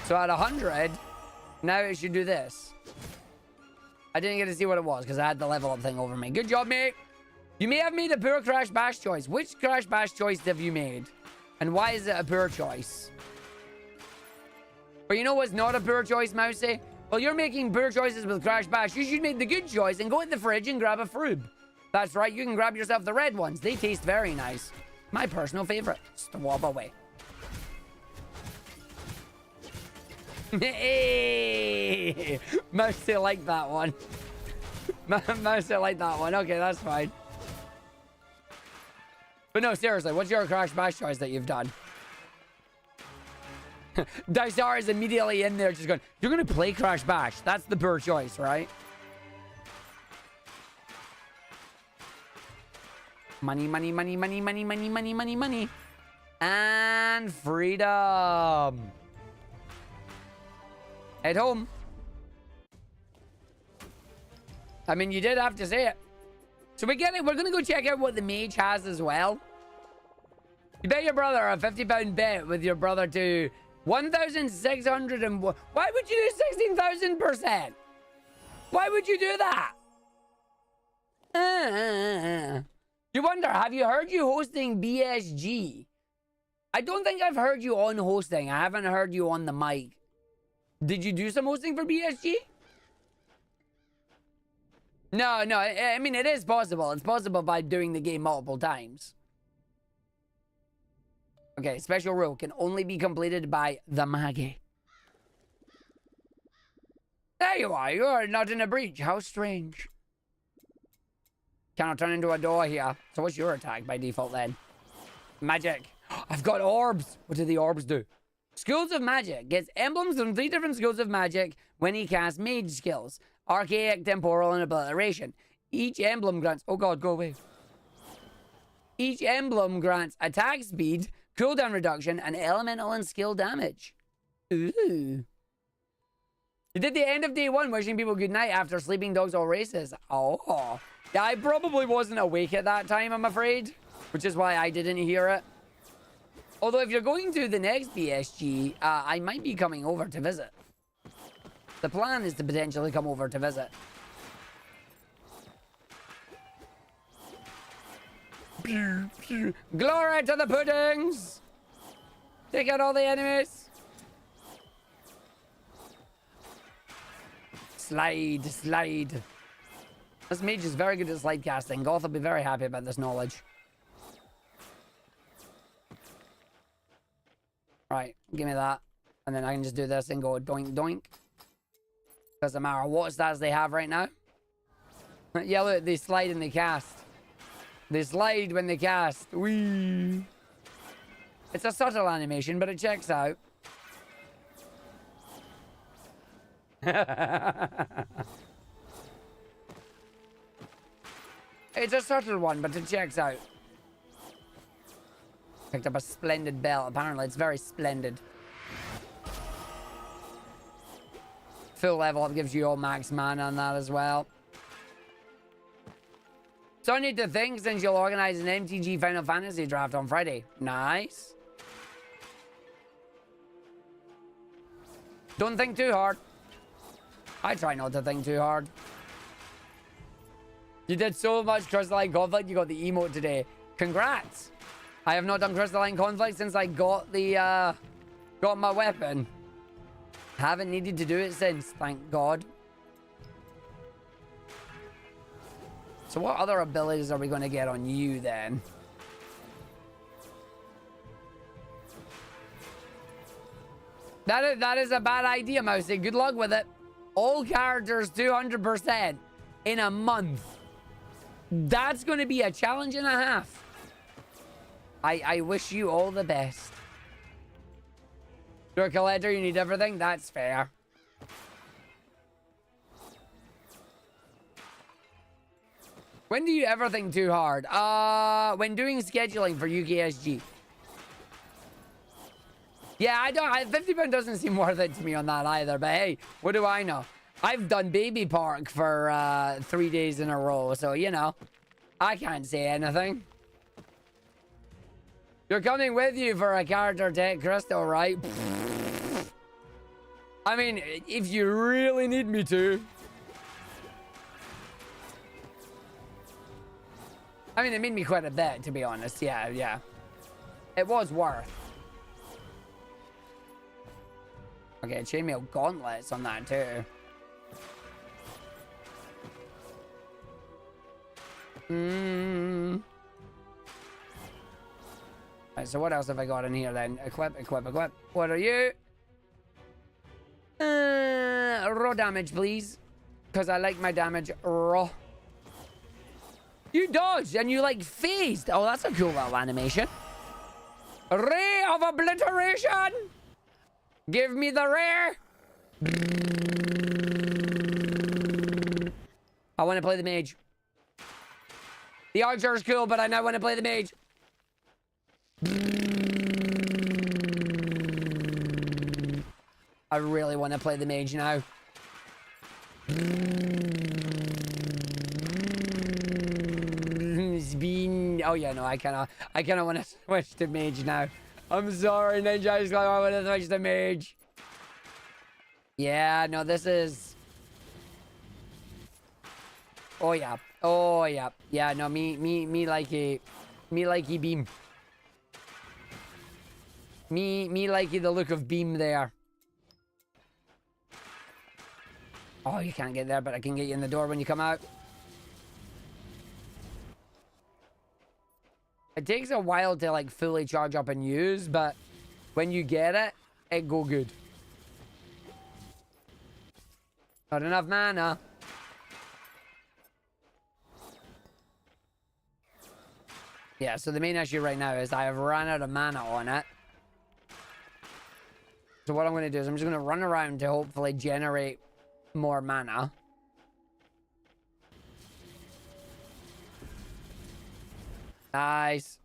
So at 100, now it should do this. I didn't get to see what it was because I had the level up thing over me. Good job, mate. You may have made a poor Crash Bash choice. Which Crash Bash choice have you made? And why is it a poor choice? But you know what's not a poor choice, Mousy? Well, you're making poor choices with Crash Bash. You should make the good choice and go in the fridge and grab a froob. That's right, you can grab yourself the red ones. They taste very nice. My personal favorite. Swab away. Hey! Mousy liked that one. Mousy liked that one. Okay, that's fine. But no, seriously, what's your Crash Bash choice that you've done? Dysar is immediately in there just going, you're going to play Crash Bash. That's the poor choice, right? Money, money, money, money, money, money, money, money, money. And freedom. Head home. I mean, you did have to say it. So we're going to go check out what the mage has as well. You bet your brother a £50 bet with your brother to 1,600 and... Why would you do 16,000%? Why would you do that? You wonder, have you heard you hosting BSG? I don't think I've heard you on hosting. I haven't heard you on the mic. Did you do some hosting for BSG? No. I mean, it is possible. It's possible by doing the game multiple times. Okay, special rule can only be completed by the Maggie. There you are. You are not in a breach. How strange. Cannot turn into a door here. So what's your attack by default then? Magic. I've got orbs. What do the orbs do? Schools of Magic. Gets emblems from 3 different schools of magic when he casts mage skills. Archaic, temporal, and obliteration. Each emblem grants... Oh god, go away. Each emblem grants attack speed, cooldown reduction, and elemental and skill damage. Ooh. You did the end of day 1 wishing people good night after sleeping dogs all races. Oh. Yeah, I probably wasn't awake at that time, I'm afraid. Which is why I didn't hear it. Although if you're going to the next BSG, I might be coming over to visit. The plan is to potentially come over to visit. Glory to the puddings! Take out all the enemies. Slide. This mage is very good at slide casting. Goth will be very happy about this knowledge. Right, give me that. And then I can just do this and go doink doink. Doesn't matter what stats they have right now. Yeah, look, they slide and they cast. They slide when they cast. Whee! It's a subtle animation, but it checks out. It's a subtle one, but it checks out. Picked up a splendid belt. Apparently, it's very splendid. Full level up gives you all max mana on that as well. So I need to think since you'll organize an MTG Final Fantasy draft on Friday. Nice. Don't think too hard. I try not to think too hard. You did so much Crystalline Conflict, you got the emote today. Congrats. I have not done Crystalline Conflict since I got the, got my weapon. Haven't needed to do it since, thank God. So what other abilities are we going to get on you then? That is a bad idea, Mousy. Good luck with it. All characters 200% in a month. That's going to be a challenge and a half. I wish you all the best. You're a collector, you need everything? That's fair. When do you ever think too hard? When doing scheduling for UKSG. Yeah, I don't... £50 doesn't seem worth it to me on that either. But hey, what do I know? I've done Baby Park for 3 days in a row. So, you know, I can't say anything. You're coming with you for a character tech crystal, right? I mean, if you really need me to. I mean, it made me quite a bit, to be honest. Yeah. It was worth. Okay, chainmail gauntlets on that, too. Right, so what else have I got in here, then? Equip. What are you? Raw damage, please. Because I like my damage raw. You dodged and you like phased. Oh, that's a cool little animation. Ray of obliteration. Give me the rare. I want to play the mage. The archer is cool, but I now want to play the mage. I really want to play the mage now. Oh yeah, no, I kind of want to switch to mage now. I'm sorry, Ninja. I want to switch to mage. Yeah, no, this is. Oh yeah, oh yeah, yeah. No, me likey beam. Me likey the look of beam there. Oh, you can't get there, but I can get you in the door when you come out. It takes a while to like fully charge up and use, but when you get it, it go good. Not enough mana. Yeah, so the main issue right now is I have run out of mana on it. So what I'm going to do is I'm just going to run around to hopefully generate more mana. Nice.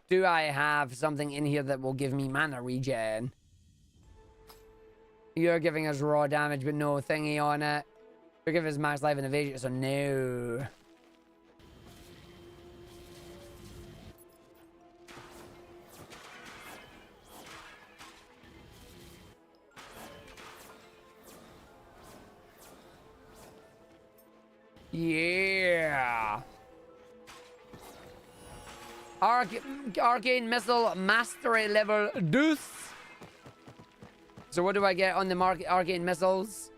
Do I have something in here that will give me mana regen? You're giving us raw damage but no thingy on it. You're giving us max life and evasion, so no. Yeah. Arcane Missile Mastery Level Deuce. So what do I get on the Arcane Missiles?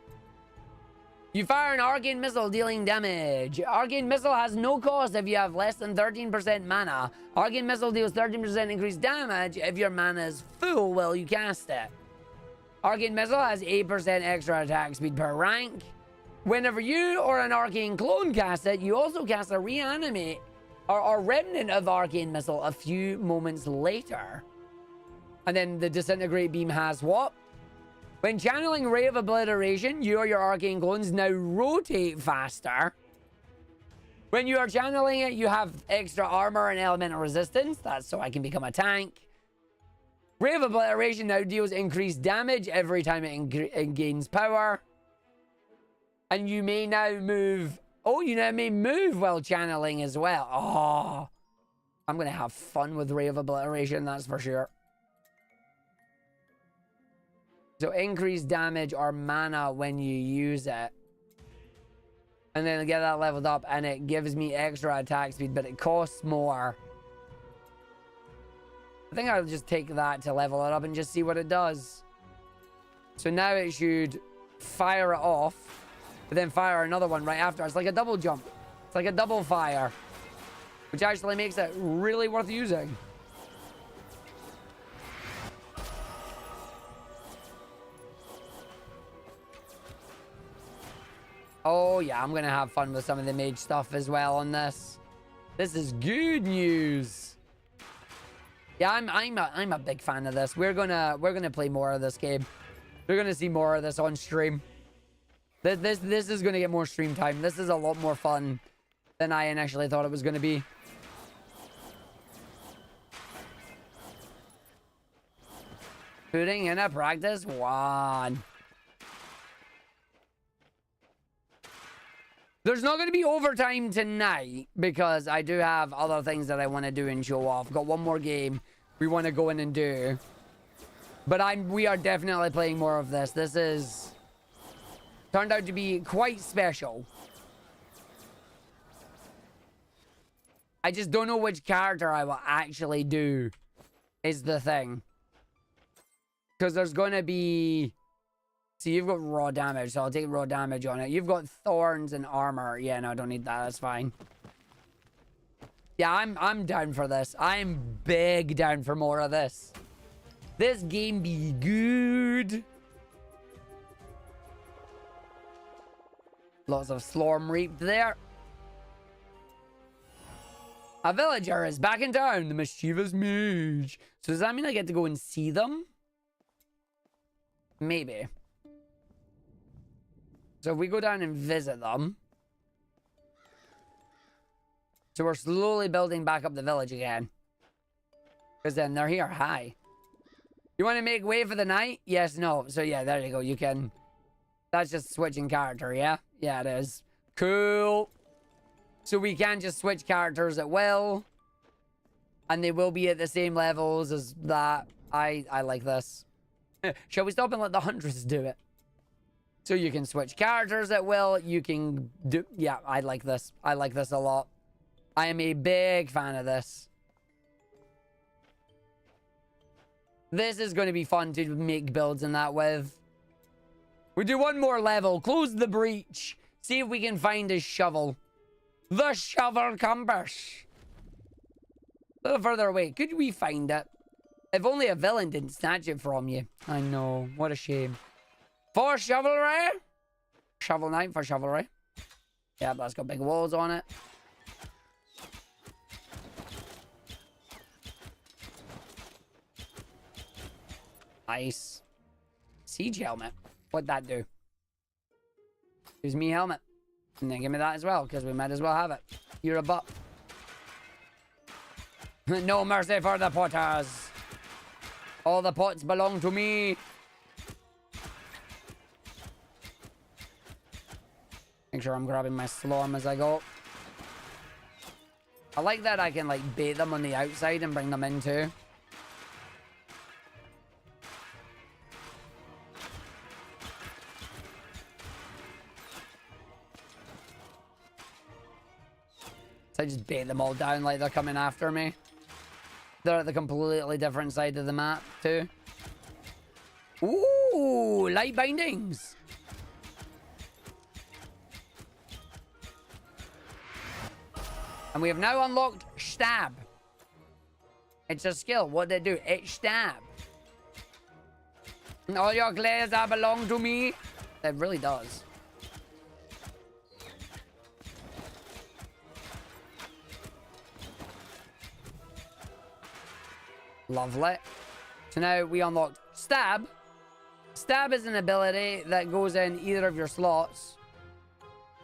You fire an Arcane Missile dealing damage. Arcane Missile has no cost if you have less than 13% mana. Arcane Missile deals 13% increased damage if your mana is full while you cast it. Arcane Missile has 8% extra attack speed per rank. Whenever you or an Arcane Clone cast it, you also cast a reanimate or remnant of Arcane Missile a few moments later. And then the Disintegrate Beam has what? When channeling Ray of Obliteration, you or your Arcane Clones now rotate faster. When you are channeling it, you have extra armor and elemental resistance. That's so I can become a tank. Ray of Obliteration now deals increased damage every time it gains power. And you may now move... Oh, you now may move while channeling as well. Oh, I'm going to have fun with Ray of Obliteration, that's for sure. So increased damage or mana when you use it. And then I get that leveled up and it gives me extra attack speed, but it costs more. I think I'll just take that to level it up and just see what it does. So now it should fire it off, but then fire another one right after. It's like a double jump. It's like a double fire, which actually makes it really worth using. Oh yeah, I'm gonna have fun with some of the mage stuff as well on this. This is good news. Yeah, I'm a big fan of this. We're gonna play more of this game. We're gonna see more of this on stream. This is gonna get more stream time. This is a lot more fun than I initially thought it was gonna be. Putting in a practice one. There's not going to be overtime tonight because I do have other things that I want to do and show off. Got one more game we want to go in and do. But we are definitely playing more of this. This is turned out to be quite special. I just don't know which character I will actually do is the thing. Because there's going to be... See, you've got raw damage, so I'll take raw damage on it. You've got thorns and armor. Yeah, no, I don't need that. That's fine. Yeah, I'm down for this. I'm big down for more of this. This game be good. Lots of Slorm reaped there. A villager is back in town. The mischievous mage. So does that mean I get to go and see them? Maybe. So if we go down and visit them. So we're slowly building back up the village again. Because then they're here. Hi. You want to make way for the night? Yes, no. So yeah, there you go. You can... That's just switching character, yeah? Yeah, it is. Cool. So we can just switch characters at will. And they will be at the same levels as that. I like this. Shall we stop and let the Huntress do it? So you can switch characters at will. You can do... Yeah, I like this. I like this a lot. I am a big fan of this. This is going to be fun to make builds in that with. We do one more level. Close the breach. See if we can find a shovel. The shovel compass. A little further away. Could we find it? If only a villain didn't snatch it from you. I know. What a shame. For chivalry. Shovel Knight for chivalry. Yeah, that's got big walls on it. Nice. Siege helmet. What'd that do? Gives me helmet. And then give me that as well, because we might as well have it. You're a butt. No mercy for the potters. All the pots belong to me. Make sure I'm grabbing my Slorm as I go. I like that I can, like, bait them on the outside and bring them in too. So I just bait them all down like they're coming after me. They're at the completely different side of the map, too. Ooh, light bindings. And we have now unlocked Stab. It's a skill. What did it do? It's Stab. All your glares belong to me. It really does. Lovely. So now we unlocked Stab. Stab is an ability that goes in either of your slots.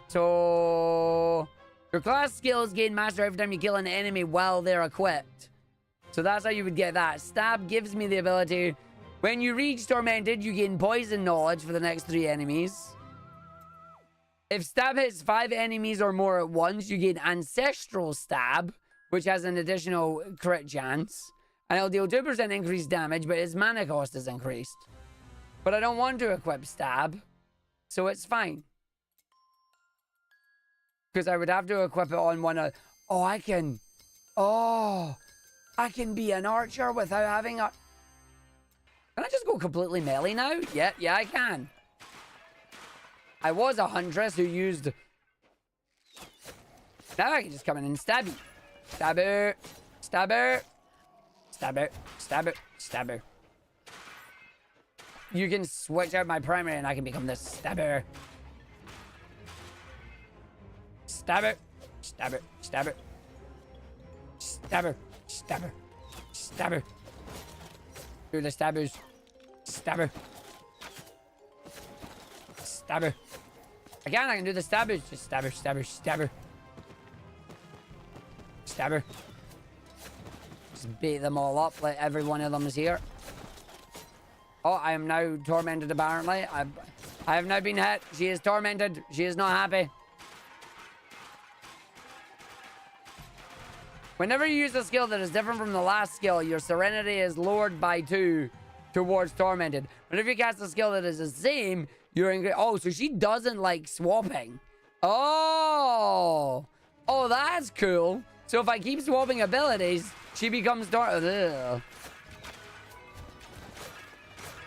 So your class skills gain master every time you kill an enemy while they're equipped. So that's how you would get that. Stab gives me the ability. When you reach Tormented, you gain poison knowledge for the next 3 enemies. If Stab hits 5 enemies or more at once, you gain Ancestral Stab, which has an additional crit chance. And it'll deal 2% increased damage, but its mana cost is increased. But I don't want to equip Stab, so it's fine. Because I would have to equip it on one of... Oh, I can... Oh, I can be an archer without having a... Can I just go completely melee now? Yeah, I can. I was a huntress who used... Now I can just come in and stab you. Stab her. Stab her. Stab her. Stab her. Stab her. You can switch out my primary and I can become the stabber. Stabber. Stabber. Stabber. Stabber. Stabber. Stabber. Do the stabbers. Stabber. Stabber. Again, I can do the stabbers. Just stabber, stabber, stabber. Stabber. Just beat them all up like every one of them is here. Oh, I am now tormented apparently. I have now been hit. She is tormented. She is not happy. Whenever you use a skill that is different from the last skill, your serenity is lowered by 2 towards tormented. Whenever you cast a skill that is the same, you're in... Oh, so she doesn't like swapping. Oh, that's cool. So if I keep swapping abilities, she becomes Ugh.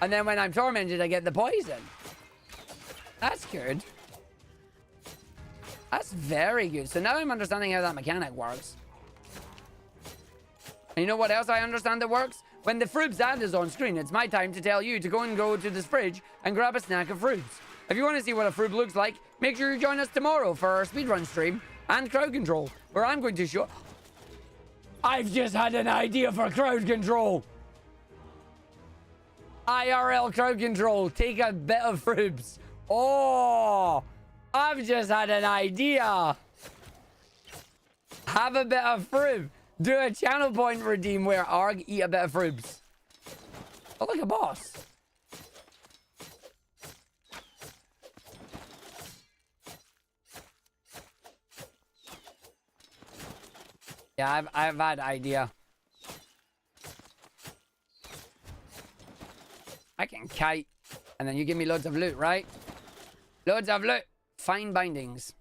And then when I'm tormented, I get the poison. That's good. That's very good. So now I'm understanding how that mechanic works. And you know what else I understand that works? When the Frubs ad is on screen, it's my time to tell you to go to this fridge and grab a snack of Frubs. If you want to see what a Frub looks like, make sure you join us tomorrow for our speedrun stream and crowd control, where I'm going to show... I've just had an idea for crowd control. IRL crowd control. Take a bit of Frubs. Oh, I've just had an idea. Have a bit of Frub. Do a channel point redeem where Arg eat a bit of Frubs. Oh, like a boss. Yeah, I've had idea. I can kite. And then you give me loads of loot, right? Loads of loot. Fine bindings.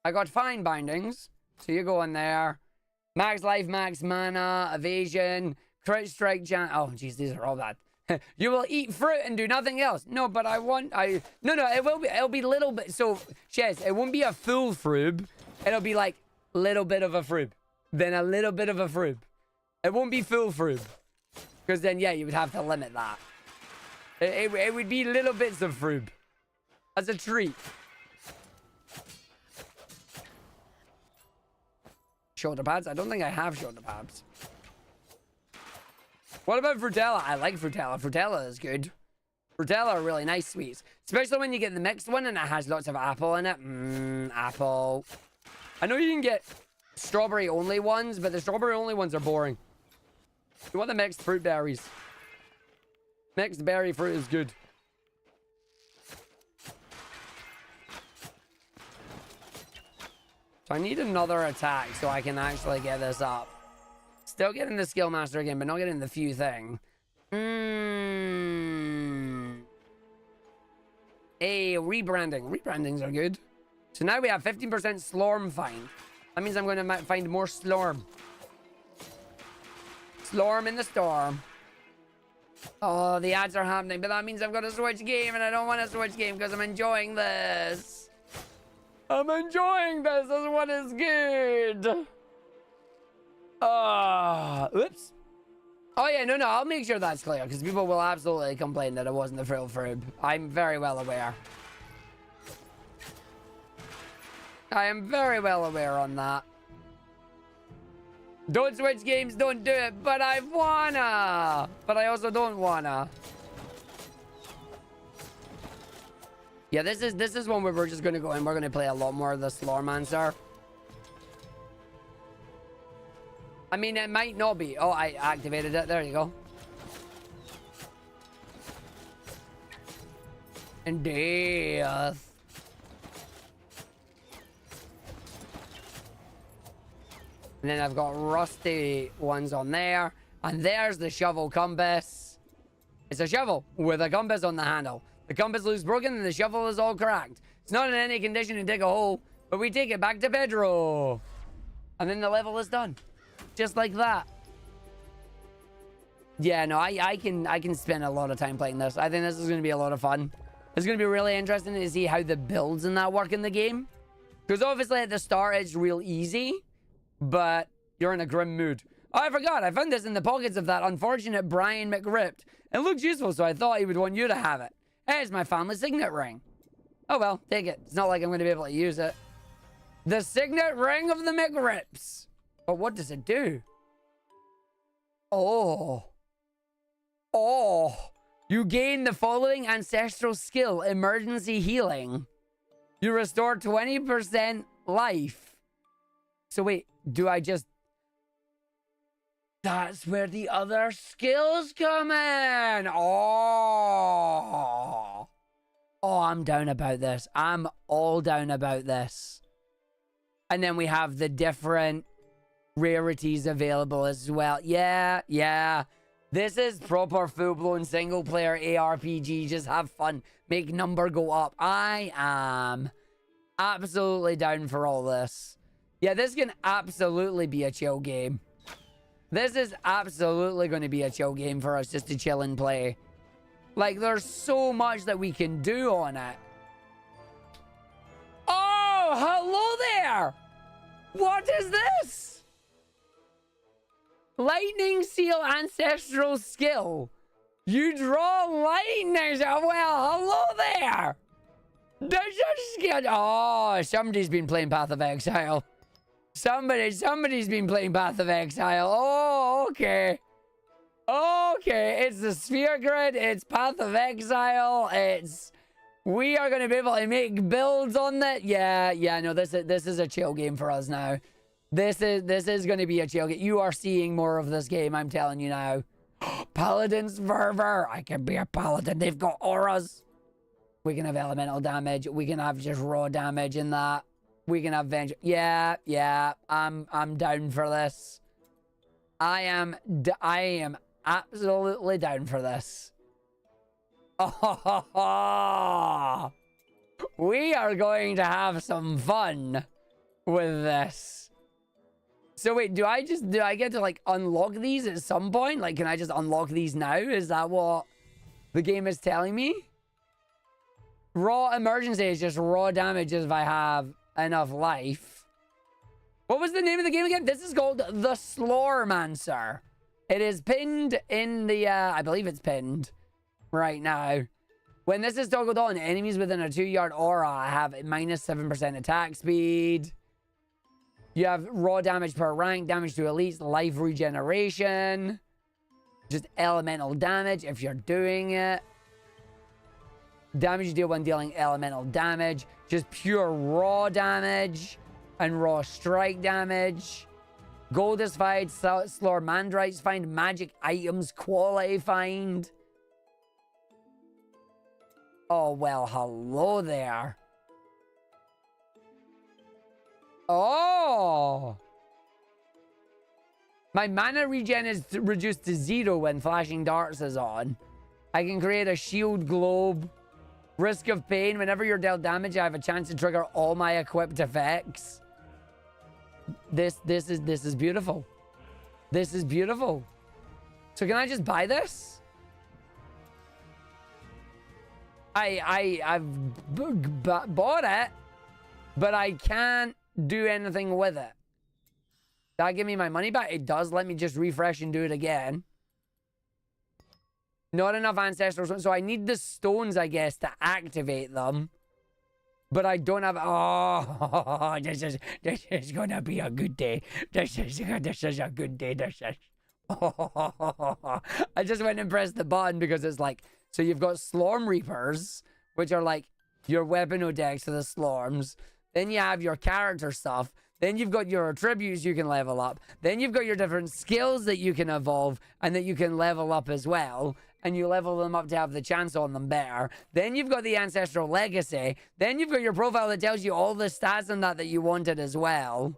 I got fine bindings. So you go in there. Max life, max mana, evasion, crit strike, oh, jeez, these are all bad. You will eat fruit and do nothing else. No, but no, it'll be little bit. So, Shez, it won't be a full froob. It'll be like little bit of a froob. Then a little bit of a froob. It won't be full froob. Because then, yeah, you would have to limit that. It would be little bits of froob. As a treat. Shoulder pads? I don't think I have shoulder pads. What about Frutella? I like Frutella. Frutella is good. Frutella are really nice sweets. Especially when you get the mixed one and it has lots of apple in it. Apple. I know you can get strawberry only ones, but the strawberry only ones are boring. You want the mixed fruit berries. Mixed berry fruit is good. So I need another attack so I can actually get this up. Still getting the skill master again, but not getting the few thing. Hey, rebranding. Rebrandings are good. So now we have 15% Slorm find. That means I'm going to find more Slorm. Slorm in the storm. Oh, the ads are happening, but that means I've got to switch game, and I don't want to switch game because I'm enjoying this. I'm enjoying this. This one is good. Oops. Oh, yeah, no, I'll make sure that's clear, because people will absolutely complain that it wasn't the full froob. I'm very well aware. I am very well aware on that. Don't switch games, don't do it, but I wanna. But I also don't wanna. Yeah, this is one where we're just gonna go in. We're gonna play a lot more of the Slormancer. I mean, it might not be. Oh, I activated it. There you go. And death. And then I've got rusty ones on there. And there's the shovel compass. It's a shovel with a compass on the handle. The compass looks broken and the shovel is all cracked. It's not in any condition to dig a hole, but we take it back to Pedro. And then the level is done. Just like that. Yeah, no, I can spend a lot of time playing this. I think this is going to be a lot of fun. It's going to be really interesting to see how the builds and that work in the game. Because obviously at the start it's real easy, but you're in a grim mood. Oh, I forgot. I found this in the pockets of that unfortunate Brian McRipped. It looks useful, so I thought he would want you to have it. Hey, it's my family signet ring. Oh well, take it. It's not like I'm going to be able to use it. The signet ring of the McRips. But what does it do? Oh. You gain the following ancestral skill, emergency healing. You restore 20% life. So wait, do I just... That's where the other skills come in. Oh, I'm down about this. I'm all down about this. And then we have the different rarities available as well. Yeah. This is proper full-blown single-player ARPG. Just have fun. Make number go up. I am absolutely down for all this. Yeah, this can absolutely be a chill game. This is absolutely going to be a chill game for us just to chill and play. Like, there's so much that we can do on it. Oh, hello there! What is this? Lightning Seal Ancestral Skill. You draw lightning. Well, hello there. Does your skill... Oh, somebody's been playing Path of Exile. Somebody's been playing Path of Exile. Oh, okay. Okay, it's the Sphere Grid. It's Path of Exile. We are going to be able to make builds on that. Yeah, no, this is a chill game for us now. This is going to be a chill game. You are seeing more of this game, I'm telling you now. Paladin's Fervor. I can be a paladin. They've got auras. We can have elemental damage. We can have just raw damage in that. We can have vengeance. Yeah. I'm down for this. I am absolutely down for this. Oh, we are going to have some fun with this. So wait, do I get to like unlock these at some point? Like, can I just unlock these now? Is that what the game is telling me? Raw emergency is just raw damage if I have enough life. What was the name of the game again? This is called the Slormancer. It is pinned in the, I believe it's pinned right now. When this is toggled on, enemies within a 2-yard aura have minus 7% attack speed. You have raw damage per rank, damage to elites, life regeneration. Just elemental damage if you're doing it. Damage you deal when dealing elemental damage. Just pure raw damage. And raw strike damage. Gold is find. Slormandrites find. Magic items quality find. Oh, well, hello there. Oh! My mana regen is reduced to 0 when flashing darts is on. I can create a shield globe. Risk of pain. Whenever you're dealt damage, I have a chance to trigger all my equipped effects. This is beautiful. This is beautiful. So can I just buy this? I've bought it, but I can't do anything with it. Does that give me my money back? It does. Let me just refresh and do it again. Not enough ancestors. So I need the stones, I guess, to activate them. But I don't have... Oh, this is gonna be a good day. This is a good day. Oh, I just went and pressed the button because it's like... So you've got Slorm Reapers, which are like your weapon decks to the Slorms. Then you have your character stuff. Then you've got your attributes you can level up. Then you've got your different skills that you can evolve and that you can level up as well. And you level them up to have the chance on them better. Then you've got the Ancestral Legacy. Then you've got your profile that tells you all the stats on that you wanted as well.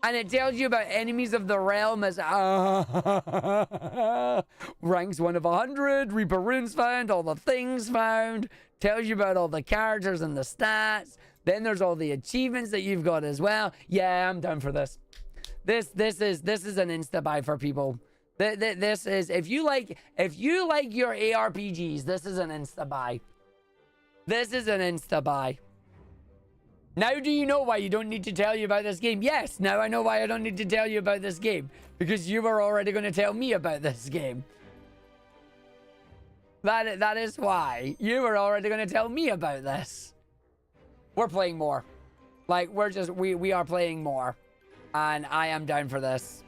And it tells you about enemies of the realm as ranks 1 of 100, Reaper runes found, all the things found, tells you about all the characters and the stats. Then there's all the achievements that you've got as well. Yeah, I'm down for this. This is an insta buy for people. This is if you like your ARPGs, this is an insta buy. This is an insta buy. Now do you know why you don't need to tell you about this game? Yes, now I know why I don't need to tell you about this game. Because you were already going to tell me about this game. That is why. You were already going to tell me about this. We're playing more. Like, we are playing more. And I am down for this.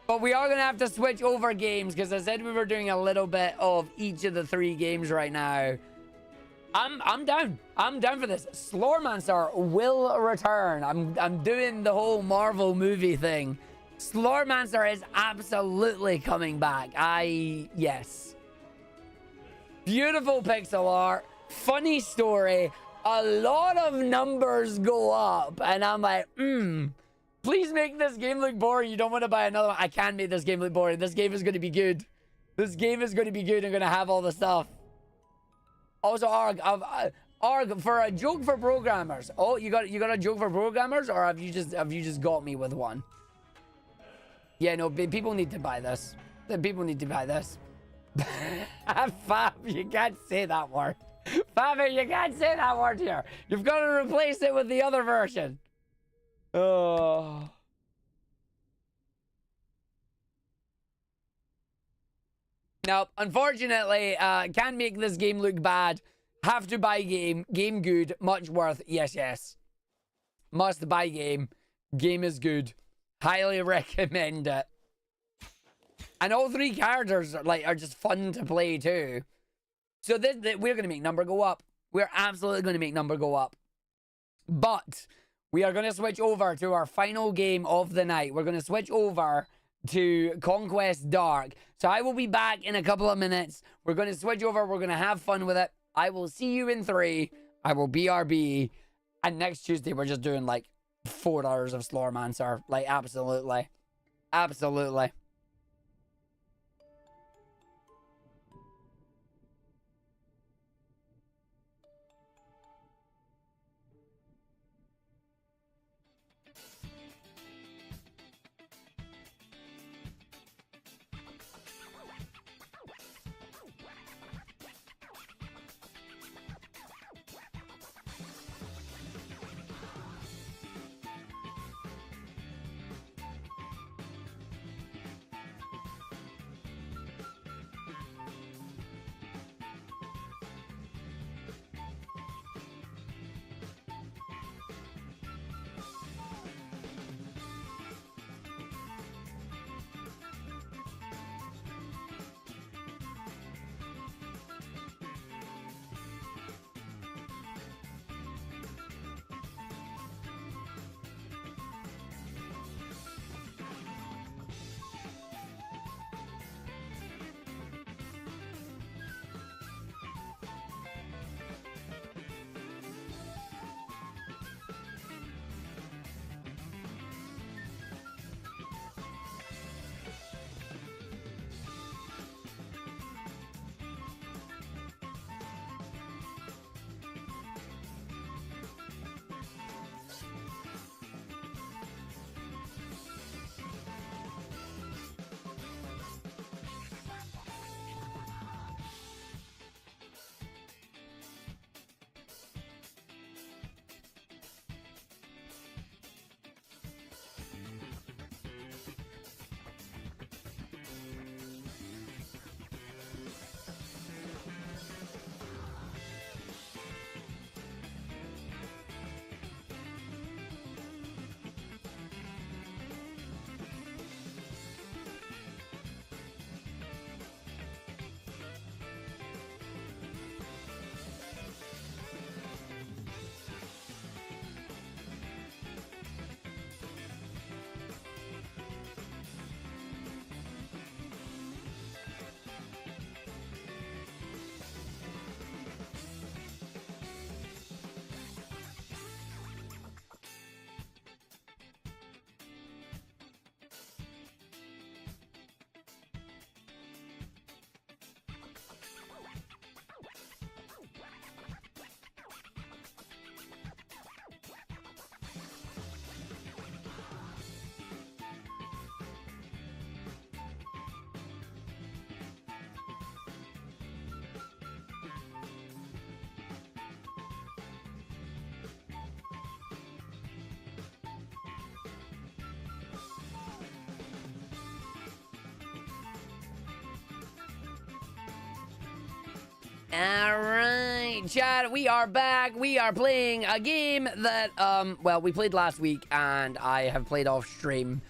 But we are going to have to switch over games. Because I said we were doing a little bit of each of the 3 games right now. I'm down. I'm down for this. Slormancer will return. I'm doing the whole Marvel movie thing. Slormancer is absolutely coming back. Yes. Beautiful pixel art. Funny story. A lot of numbers go up. And I'm like, please make this game look boring. You don't want to buy another one. I can make this game look boring. This game is going to be good. This game is going to be good. I'm going to have all the stuff. Also, Arg, for a joke for programmers. Oh, you got a joke for programmers, or have you just got me with one? Yeah, no, people need to buy this. People need to buy this. Fab, you can't say that word. Fab, you can't say that word here. You've got to replace it with the other version. Oh. Now, unfortunately, can't make this game look bad. Have to buy game. Game good. Much worth. Yes. Must buy game. Game is good. Highly recommend it. And all 3 characters are just fun to play too. So we're going to make number go up. We're absolutely going to make number go up. But we are going to switch over to our final game of the night. We're going to switch over to Conquest Dark. So I will be back in a couple of minutes. We're going to switch over. We're going to have fun with it. I will see you in 3. I will BRB. And next Tuesday, we're just doing like 4 hours of Slormancer. Like, absolutely. Absolutely. Alright, chat, we are back. We are playing a game that, well, we played last week, and I have played off stream.